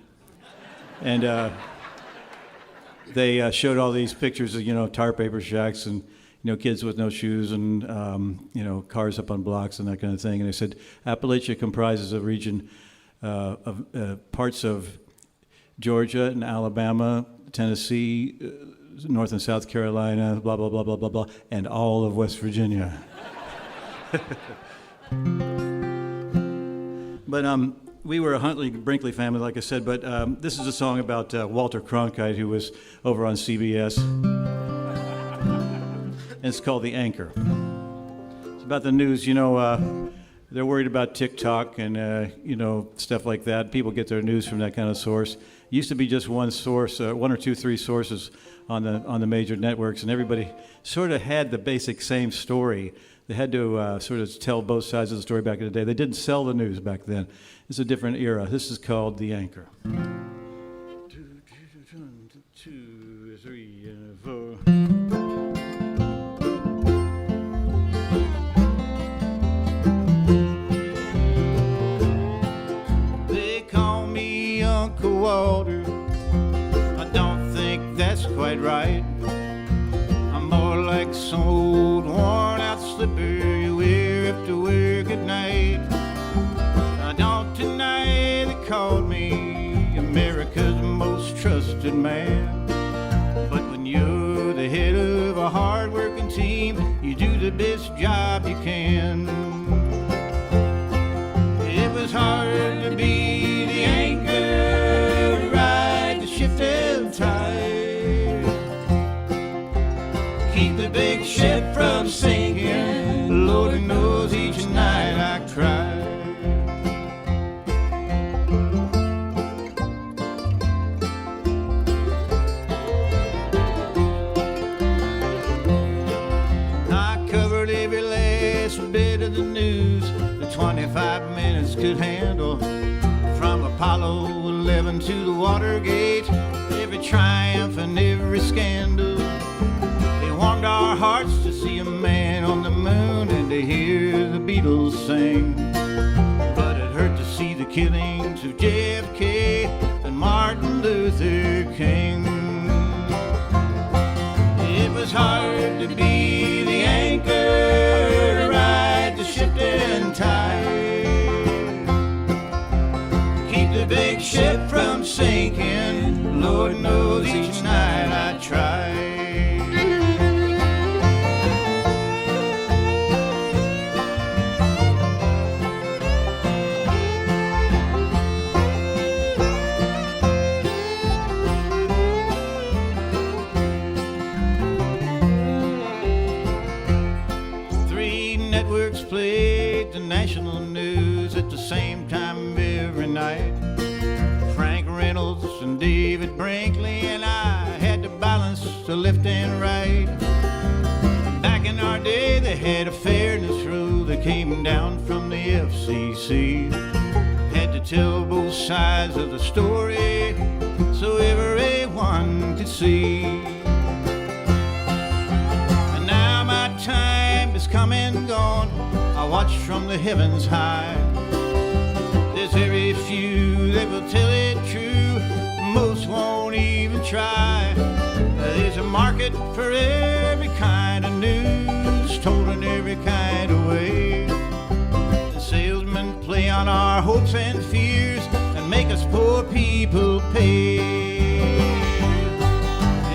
And they showed all these pictures of, tar paper shacks and, kids with no shoes and, cars up on blocks and that kind of thing. And they said Appalachia comprises a region of parts of Georgia and Alabama, Tennessee, North and South Carolina, blah, blah, blah, blah, blah, blah, and all of West Virginia. But we were a Huntley-Brinkley family, like I said, but this is a song about Walter Cronkite, who was over on CBS. And it's called The Anchor. It's about the news. They're worried about TikTok and, stuff like that. People get their news from that kind of source. It used to be just one source, one or two, three sources on the major networks, and everybody sort of had the basic same story. They had to sort of tell both sides of the story back in the day. They didn't sell the news back then. It's a different era. This is called The Anchor. 2, 3, 4. They call me Uncle Walter. I don't think that's quite right. I'm more like some old worn-out slipper you wear after work at night. I don't deny they called me America's most trusted man. But when you're the head of a hard-working team, you do the best job you can. It was hard to be the anchor, ride the ship till tide, keep the big ship from sinking. Lord knows each night I cried. I covered every last bit of the news the 25 minutes could handle, from Apollo 11 to the Watergate, every triumph and every scandal. They warmed our hearts to see a man on the moon and to hear the Beatles sing. But it hurt to see the killings of JFK and Martin Luther King. It was hard to be the anchor, ride the ship in tide, keep the big ship from sinking. Lord knows each night I tried. Played the national news at the same time every night. Frank Reynolds and David Brinkley and I had to balance the left and right. Back in our day they had a fairness rule that came down from the FCC. Had to tell both sides of the story so everyone could see. And now my time is come and gone, I watch from the heavens high. There's very few that will tell it true, most won't even try. There's a market for every kind of news, told in every kind of way. The salesmen play on our hopes and fears and make us poor people pay.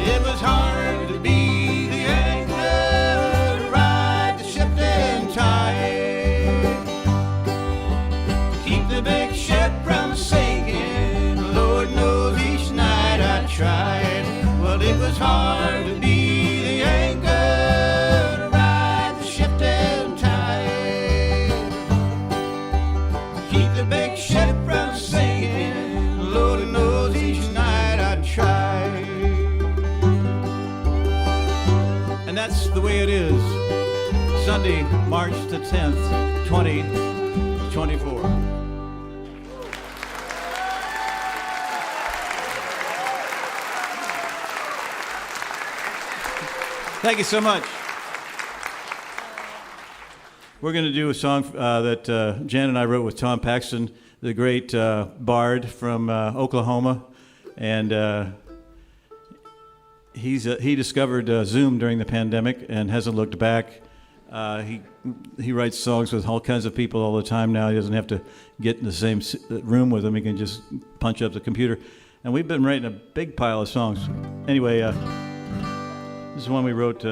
It was hard to be the anchor, ride the ship and tide, keep the big ship from sinking. Lord knows each night I tried. Well, it was hard to be the anchor, ride the ship and tide, keep the big ship from sinking. Lord knows each night I tried. And that's the way it is. Sunday, March the 10th, 2024. Thank you so much. We're going to do a song that Jan and I wrote with Tom Paxton, the great bard from Oklahoma, and he discovered Zoom during the pandemic and hasn't looked back. He writes songs with all kinds of people all the time now. He doesn't have to get in the same room with them. He can just punch up the computer. And we've been writing a big pile of songs. Anyway, this is one we wrote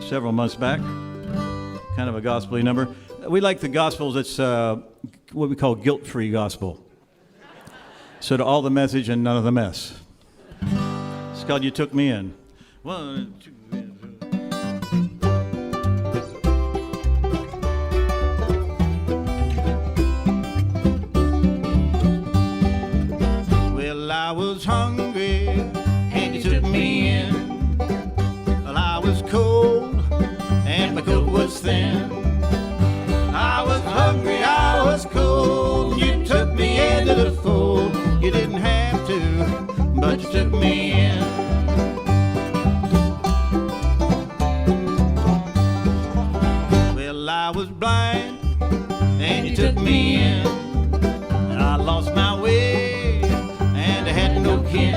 several months back, kind of a gospel-y number. We like the gospels that's what we call guilt-free gospel. So to all the message and none of the mess. It's called You Took Me In. 1, 2, 3. Well, I was hungry and you took me in. Well, I was cold and my coat was thin. I was hungry, I was cold. You took me into the fold. You didn't have to, but you took me in. Well, I was blind and you took me in. And I lost my way and I had no kin.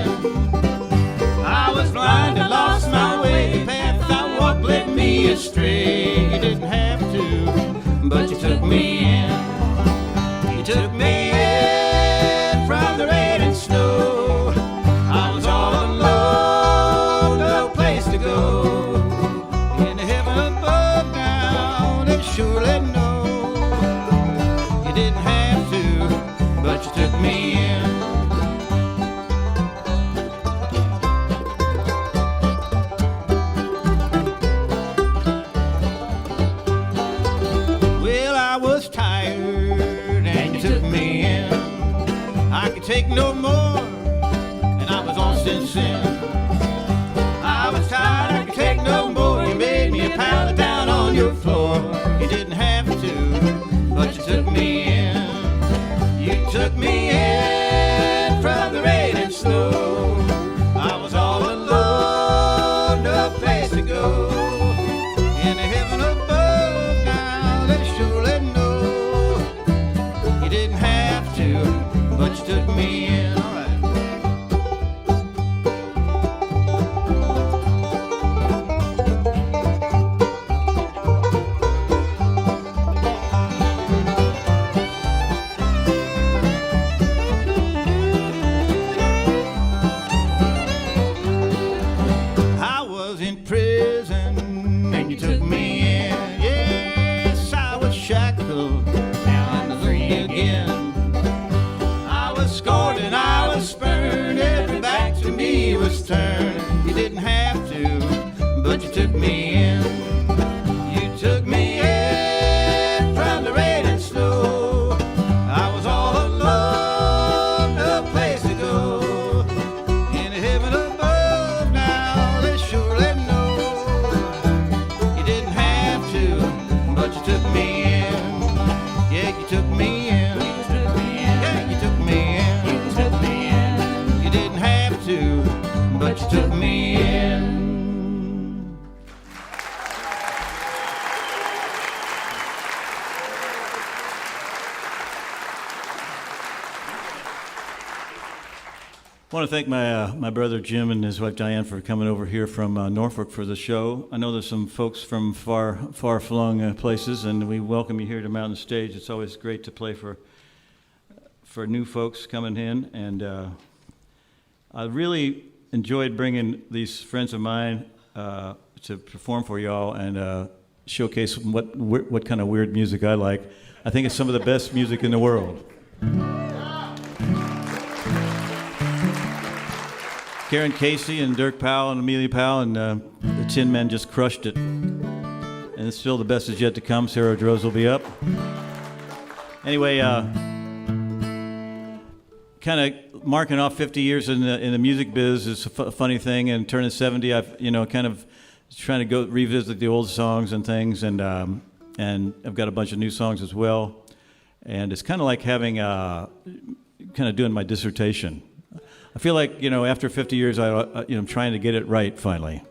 I was blind and lost my way. The path I walked led me astray. You didn't have to, but you took me in. You took me in from the rain and snow. I was all alone, no place to go. In the heaven above now, they surely know. You didn't have to, but you took me in. Well, I was tired and you took me in. I could take no more and I was lost in sin. I was tired, I could take no more. You made me a pound down on your floor. You didn't have to, but you took me in. You took me in from the rain and snow. I was all alone, no place to go. In the heaven above now, they surely know. You didn't have to, but you took me in. All right. I was in prison and you took me in. Yes, I was shackled, now I'm free again. I was scorned and I was spurned. Every back to me was turned. You didn't have to, but you took me in. You took me in from the rain and snow. I was all alone, no place to go. In the heaven above now, they surely know. You didn't have to, but you took me in. Yeah, you took me in. Yeah, you took me in. You didn't have to, but you took me in. I want to thank my brother Jim and his wife Diane for coming over here from Norfolk for the show. I know there's some folks from far-flung places, and we welcome you here to Mountain Stage. It's always great to play for new folks coming in, and I really enjoyed bringing these friends of mine to perform for y'all and showcase what kind of weird music I like. I think it's some of the best music in the world. Karan Casey and Dirk Powell and Amelia Powell and the Tin Men just crushed it. And it's still the best is yet to come. Sarah Droz will be up. Anyway, kind of marking off 50 years in the music biz is a funny thing. And turning 70, I've kind of trying to go revisit the old songs and things. And I've got a bunch of new songs as well. And it's kind of like having kind of doing my dissertation. I feel like, after 50 years, I'm trying to get it right finally.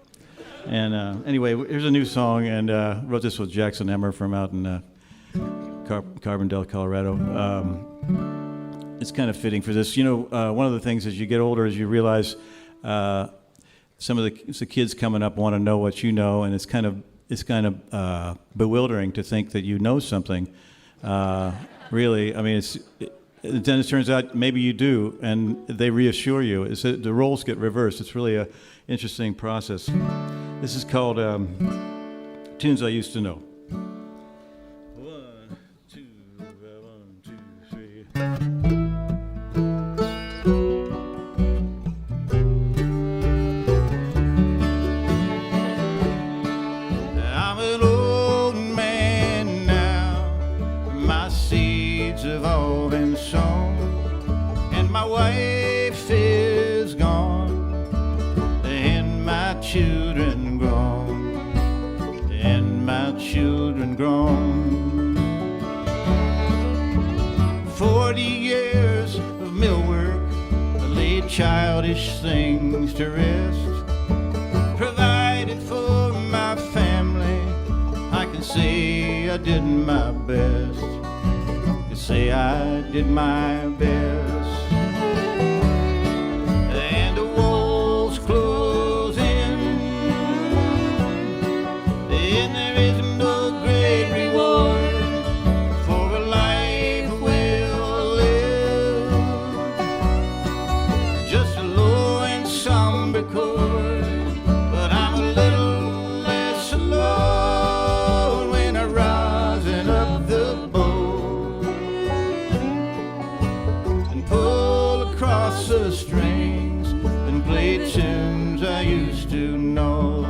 And anyway, here's a new song, and wrote this with Jackson Emmer from out in Carbondale, Colorado. It's kind of fitting for this. You know, one of the things as you get older is you realize some of the kids coming up want to know what you know, and it's kind of bewildering to think that you know something. Really, I mean, then it turns out maybe you do, and they reassure you. The roles get reversed. It's really a interesting process. This is called Tunes I Used to Know. 1, 2, 3. I'm an old man now. My seeds have all been sown, and my wife is gone, and my children grown, and my children grown. 40 years of mill work laid childish things to rest, provided for my family. I can say I did my best, can say I did my best. And the walls close in, and there is no great reward for a life well lived, just a low and somber chord. But I'm a little less alone when I'm rising up the boat and pull across the strings and play tunes I used to know.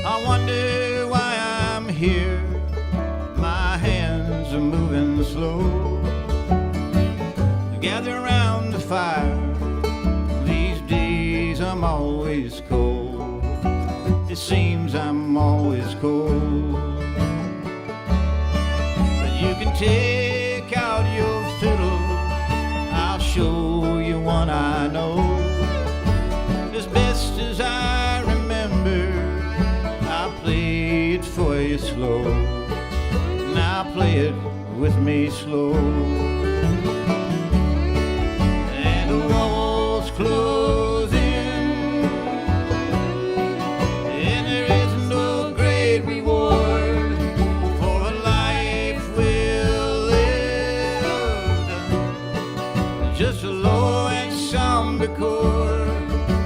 I wonder why I'm here. My hands are moving slow. Gather around the fire. These days I'm always cold. It seems I'm always cold. But you can take out your fiddle. I'll show you one I know. As best as I remember, I'll play it for you slow. Now play it with me slow. And the walls close in, and there is no great reward for a life well lived, just a low and somber chord.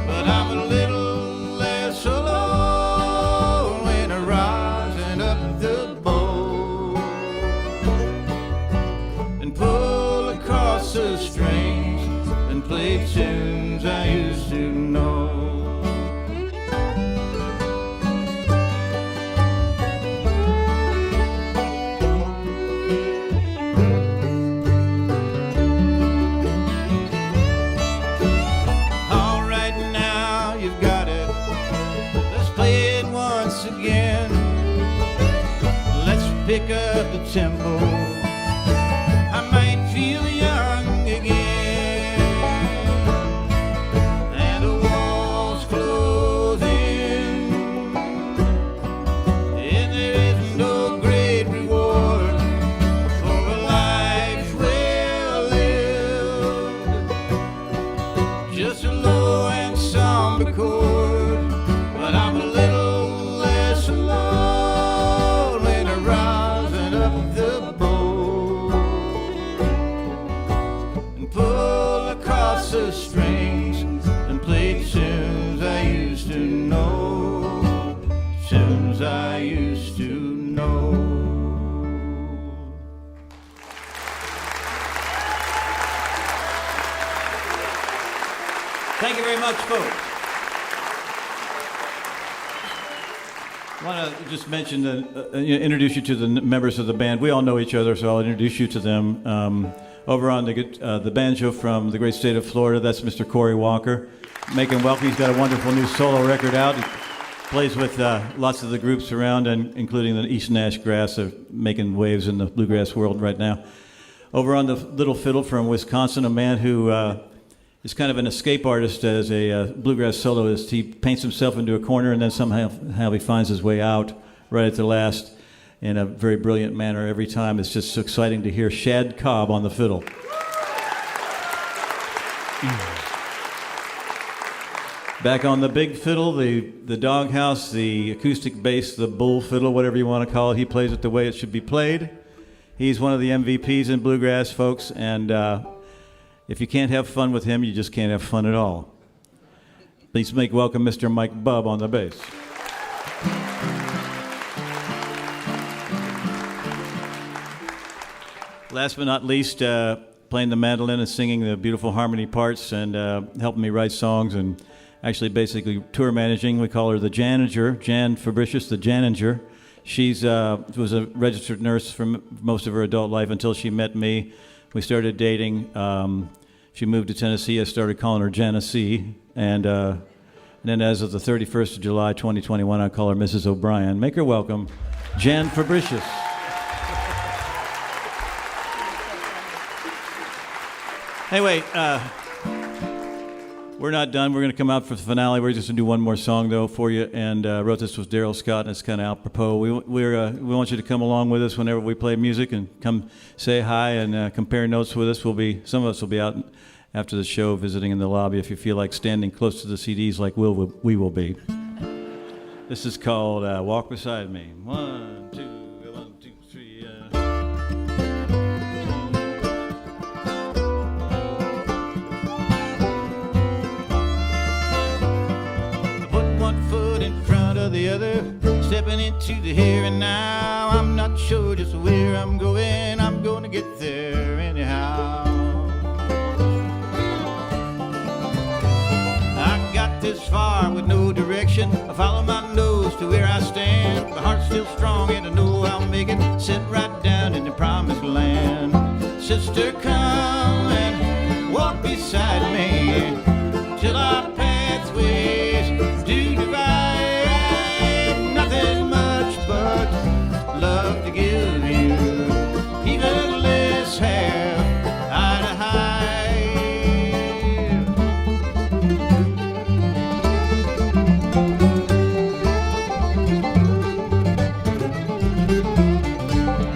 But I'm a little less alone when I'm rising up the boat and pull across the strings and play tunes I used to know. All right, now you've got it. Let's play it once again. Let's pick up the tempo. I might feel young again. And the walls close in, and there is no great reward for a life well lived, just a low and somber chord. But I'm a little less alone when I'm rising up the boat and pull across the strings and play tunes I used to know, tunes I used to know. Thank you very much, folks. I want to just mention that, introduce you to the members of the band. We all know each other, so I'll introduce you to them. Over on the banjo from the great state of Florida, that's Mr. Corey Walker. Make him welcome. He's got a wonderful new solo record out. Plays with lots of the groups around, and including the East Nash Grass, are making waves in the bluegrass world right now. Over on the little fiddle from Wisconsin, a man who is kind of an escape artist as a bluegrass soloist. He paints himself into a corner, and then somehow he finds his way out right at the last in a very brilliant manner every time. It's just so exciting to hear Shad Cobb on the fiddle. Back on the big fiddle, the doghouse, the acoustic bass, the bull fiddle, whatever you want to call it, he plays it the way it should be played. He's one of the MVPs in bluegrass, folks, and if you can't have fun with him, you just can't have fun at all. Please make welcome Mr. Mike Bubb on the bass. Last but not least, playing the mandolin and singing the beautiful harmony parts and helping me write songs and actually basically tour managing. We call her the Janiger, Jan Fabricius, the Janiger. She's was a registered nurse for most of her adult life until she met me. We started dating. She moved to Tennessee. I started calling her Janesee. And then as of the 31st of July, 2021, I call her Mrs. O'Brien. Make her welcome, Jan Fabricius. Anyway, we're not done. We're going to come out for the finale. We're just going to do one more song, though, for you. And wrote this with Daryl Scott, and it's kind of apropos. We want you to come along with us whenever we play music and come say hi and compare notes with us. Some of us will be out after the show visiting in the lobby if you feel like standing close to the CDs like we will be. This is called Walk Beside Me. 1, 2, 1, 2, 3. One foot in front of the other, stepping into the here and now. I'm not sure just where I'm going. I'm going to get there anyhow. I got this far with no direction. I follow my nose to where I stand. My heart's still strong and I know I'll make it. Sit right down in the promised land. Sister, come and walk beside me till our pathways do divide. Nothing much but love to give you. Even less have eye to hide.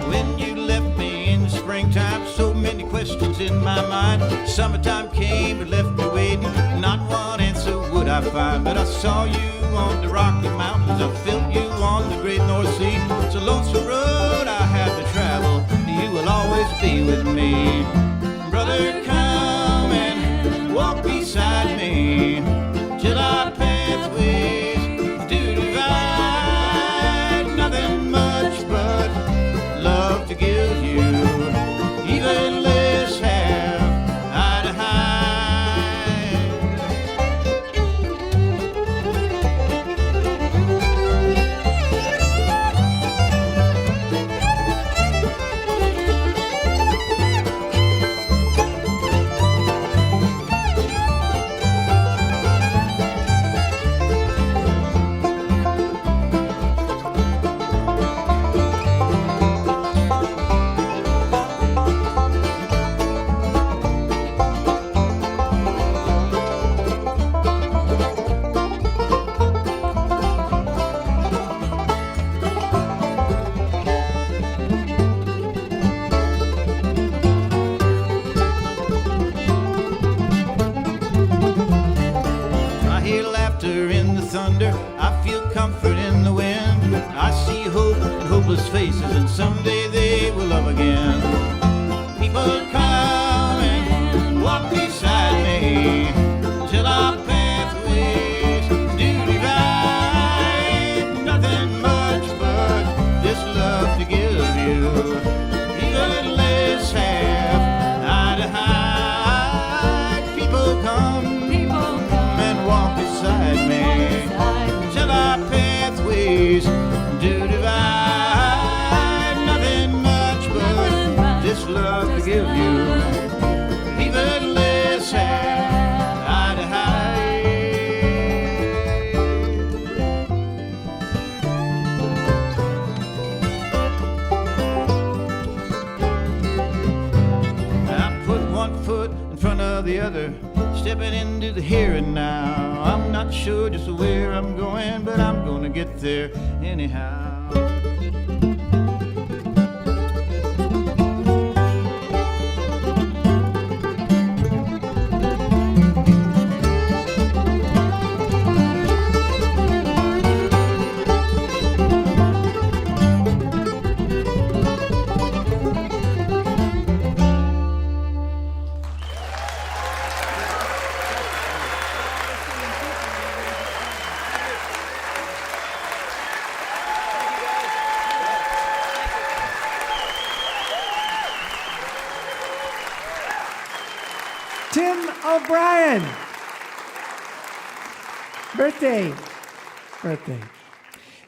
When you left me in the springtime, so many questions in my mind. Summertime came and left me waiting. Not one answer would I find, but I saw you on the Rocky Mountains. I felt you on the great North Sea. It's a lonesome road I have to travel. You will always be with me. Brother, come and walk beside me till our pathways do divide. Nothing much but love to give you. Even less have eye to hide. I hear laughter in the thunder. I feel comfort in the wind. I see hope in hopeless faces, and someday they will love again. People come and walk beside me till our pathways do divide. Nothing much but this love to give you. Even less have eye to hide. People come and walk beside me till our pathways do divide. Nothing much but this love to give you.
together, stepping into the here and now. I'm not sure just where I'm going, but I'm gonna get there anyhow.
Tim O'Brien. Birthday.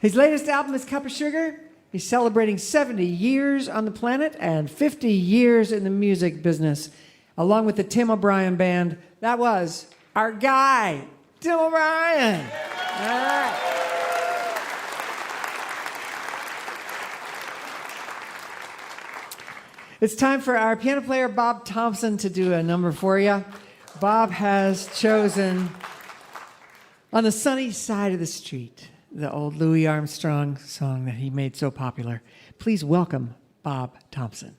His latest album is Cup of Sugar. He's celebrating 70 years on the planet and 50 years in the music business. Along with the Tim O'Brien Band, that was our guy, Tim O'Brien. All right. It's time for our piano player, Bob Thompson, to do a number for you. Bob has chosen On the Sunny Side of the Street, the old Louis Armstrong song that he made so popular. Please welcome Bob Thompson.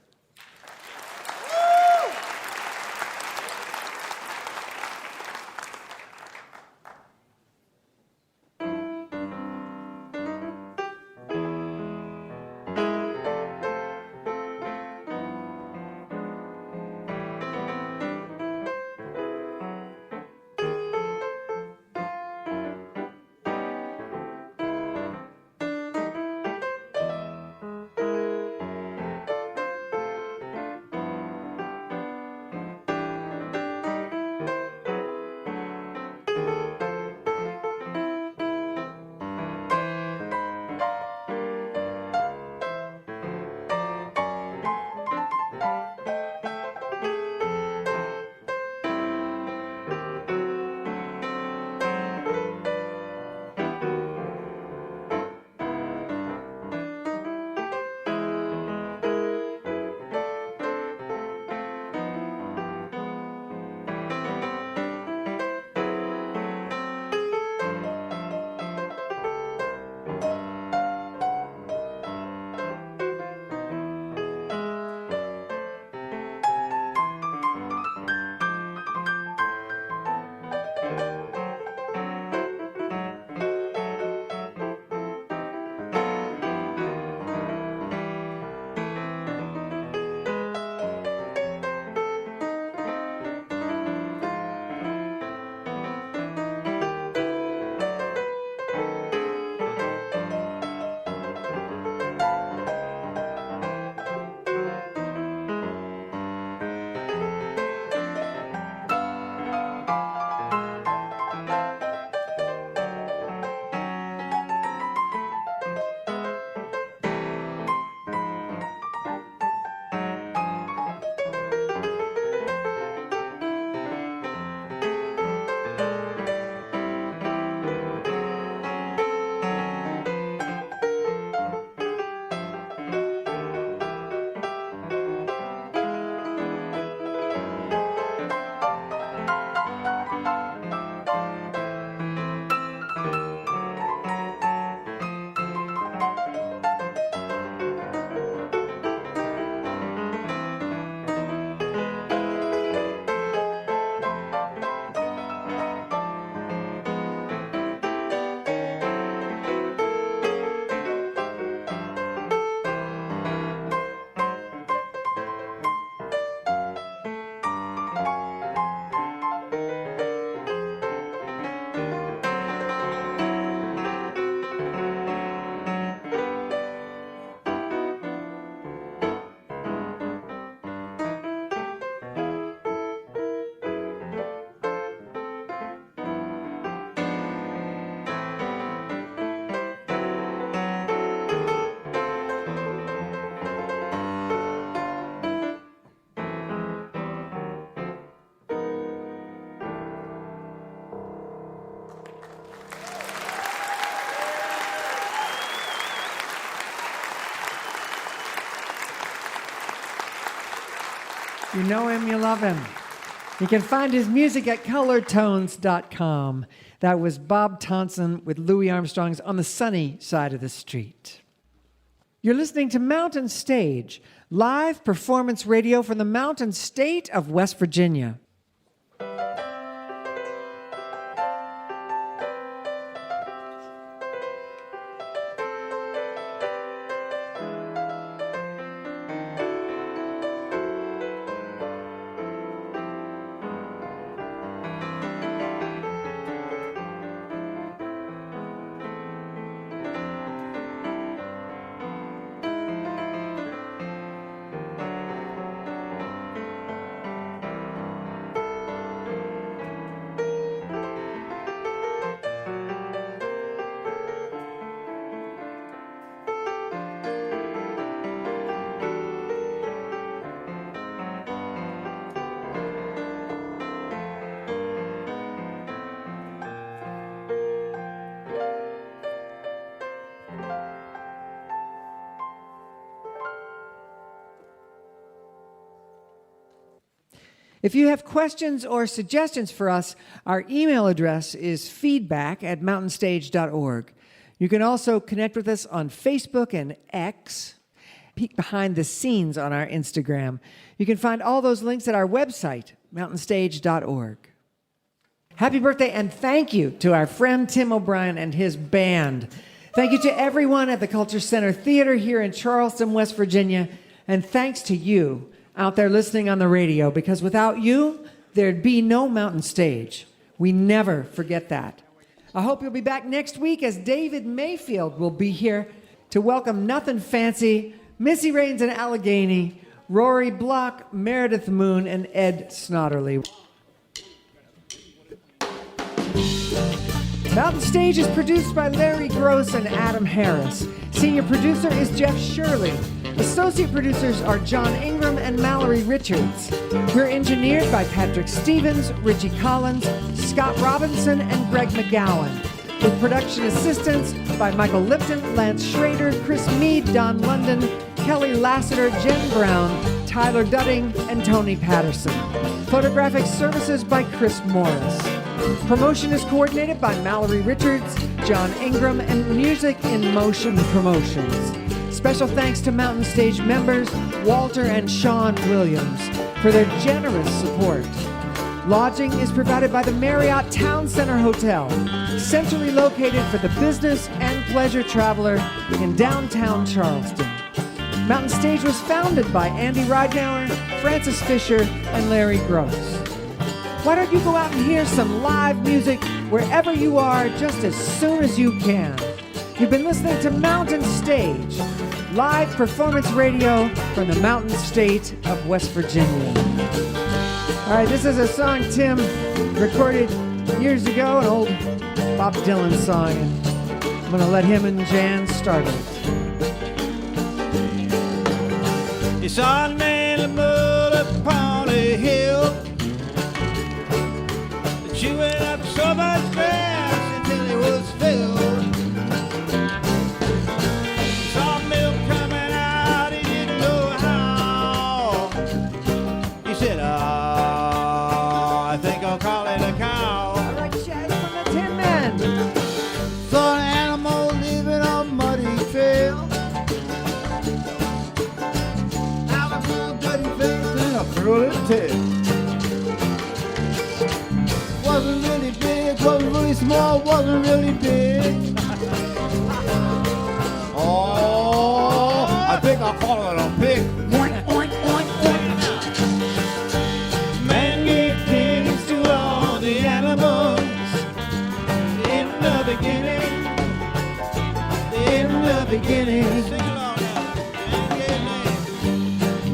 You know him, you love him. You can find his music at colortones.com. That was Bob Thompson with Louis Armstrong's On the Sunny Side of the Street. You're listening to Mountain Stage, live performance radio from the Mountain State of West Virginia. If you have questions or suggestions for us, our email address is feedback@mountainstage.org. You can also connect with us on Facebook and X, peek behind the scenes on our Instagram. You can find all those links at our website, mountainstage.org. Happy birthday and thank you to our friend Tim O'Brien and his band. Thank you to everyone at the Culture Center Theater here in Charleston, West Virginia, and thanks to you out there listening on the radio, because without you, there'd be no Mountain Stage. We never forget that. I hope you'll be back next week as David Mayfield will be here to welcome Nothing Fancy, Missy Raines and Allegheny, Rory Block, Meredith Moon, and Ed Snodderly. Mountain Stage is produced by Larry Gross and Adam Harris. Senior producer is Jeff Shirley. Associate producers are John Ingram and Mallory Richards. We're engineered by Patrick Stevens, Richie Collins, Scott Robinson, and Greg McGowan. With production assistance by Michael Lipton, Lance Schrader, Chris Mead, Don London, Kelly Lassiter, Jen Brown, Tyler Dudding, and Tony Patterson. Photographic services by Chris Morris. Promotion is coordinated by Mallory Richards, John Ingram, and Music in Motion Promotions. Special thanks to Mountain Stage members Walter and Sean Williams for their generous support. Lodging is provided by the Marriott Town Center Hotel, centrally located for the business and pleasure traveler in downtown Charleston. Mountain Stage was founded by Andy Ridenauer, Francis Fisher, and Larry Gross. Why don't you go out and hear some live music wherever you are just as soon as you can? You've been listening to Mountain Stage, live performance radio from the Mountain State of West Virginia. All right, this is a song Tim recorded years ago, an old Bob Dylan song, and I'm going to let him and Jan start it.
You saw a man in the mud upon a hill, chewing up so much grass until it was filled. Saw milk coming out, he didn't know how. He said, I think I'll call it a cow.
All right, Chaz from the Tin Men.
Saw an animal leaving a muddy trail. Out of a dirty face and a curly tail. Wasn't really big, wasn't really small, wasn't really big. Oh, I think I'll call it a pig. Oink, oink, oink, oink.
Man gave names to all the animals in the beginning. In the beginning. Sing along now.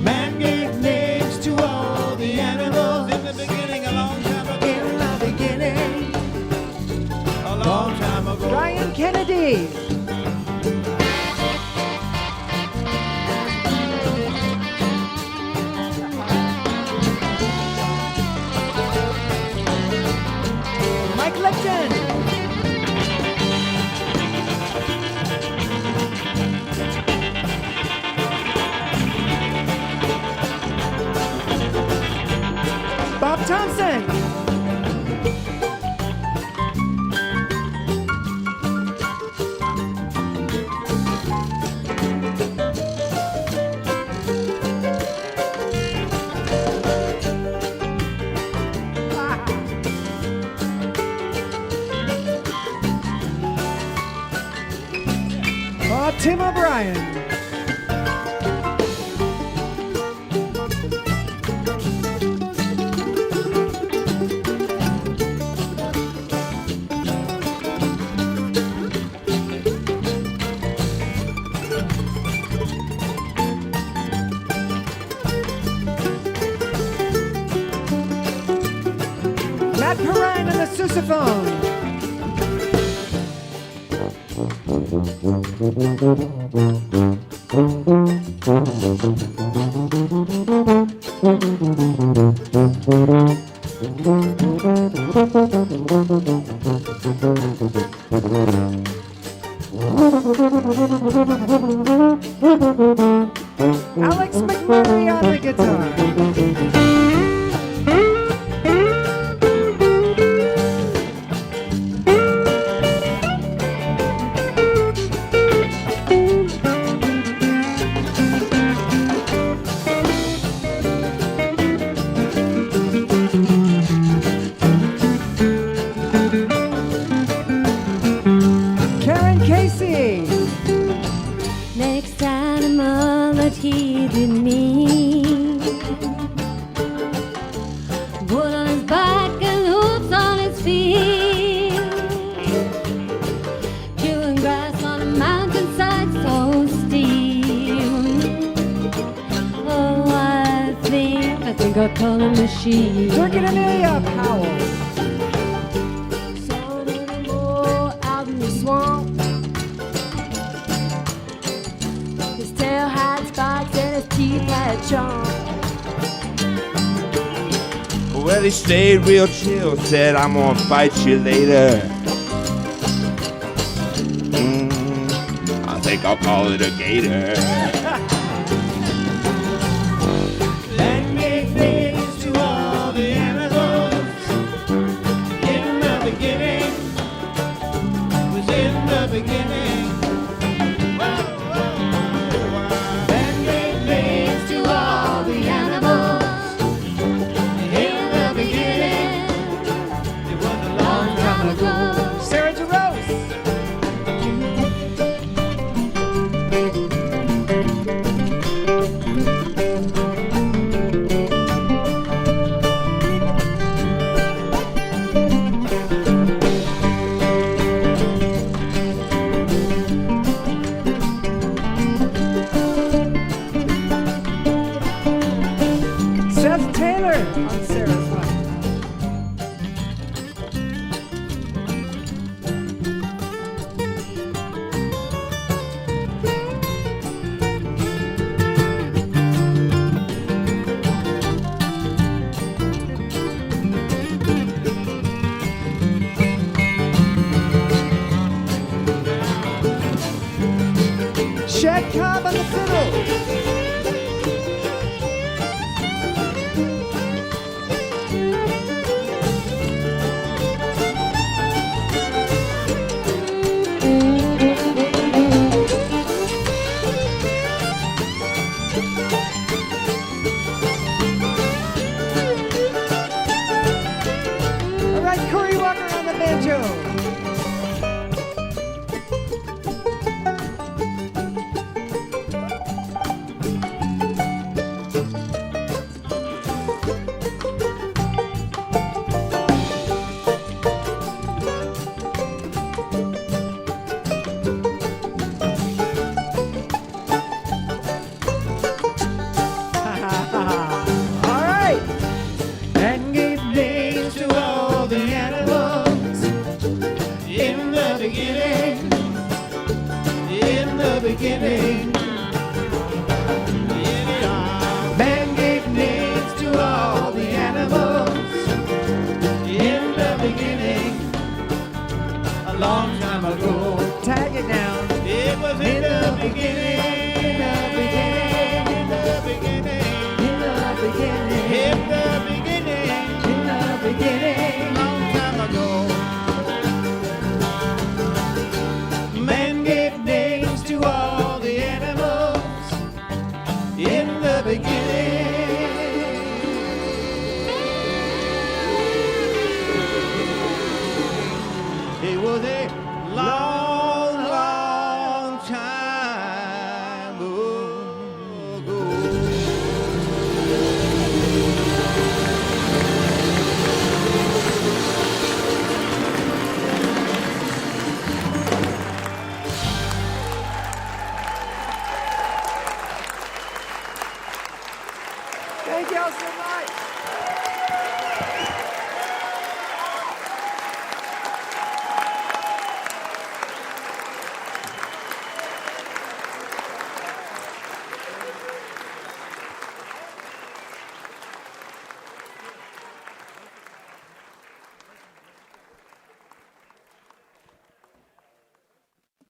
Man gave names to all the animals in the beginning a long time ago.
In the beginning,
A long time ago.
Brian Kennedy. Mike Lipton. Bob Thompson. Tim O'Brien. Matt Perrine on the sousaphone. Alex McMurray on the guitar. Karen Casey.
Next animal that he did meet, wood on his back and hooves on his feet, chewing grass on a mountainside so steep. Oh, I think I'll call him a sheep.
Dirk and Amelia Powell.
So many more out in the swamp. His tail had spikes and his teeth had chomp.
Well, he stayed real chill, said, I'm gonna fight you later. I think I'll call it a gator.
Land gave names to all the animals. In the beginning, was in the beginning. Land gave names to all the animals. In the beginning, it was a long time ago.
Sarah DeRose. Seth Taylor on Sarah's mic. Shed Cobb on the fiddle. All right, Corey Walker on the banjo. All right. And gave names to all the animals.
In the beginning, in the beginning,
Man gave names to all the animals.
in the beginning, a long time ago.
Tag it down.
It was in the beginning,
In the beginning.
in the beginning,
In the beginning.
in the beginning,
In the beginning.
long time ago. Man gave names to all the animals in the beginning. It was a long, long time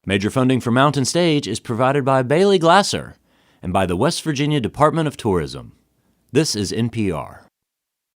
Major funding for Mountain Stage is provided by Bailey Glasser and by the West Virginia Department of Tourism. This is NPR.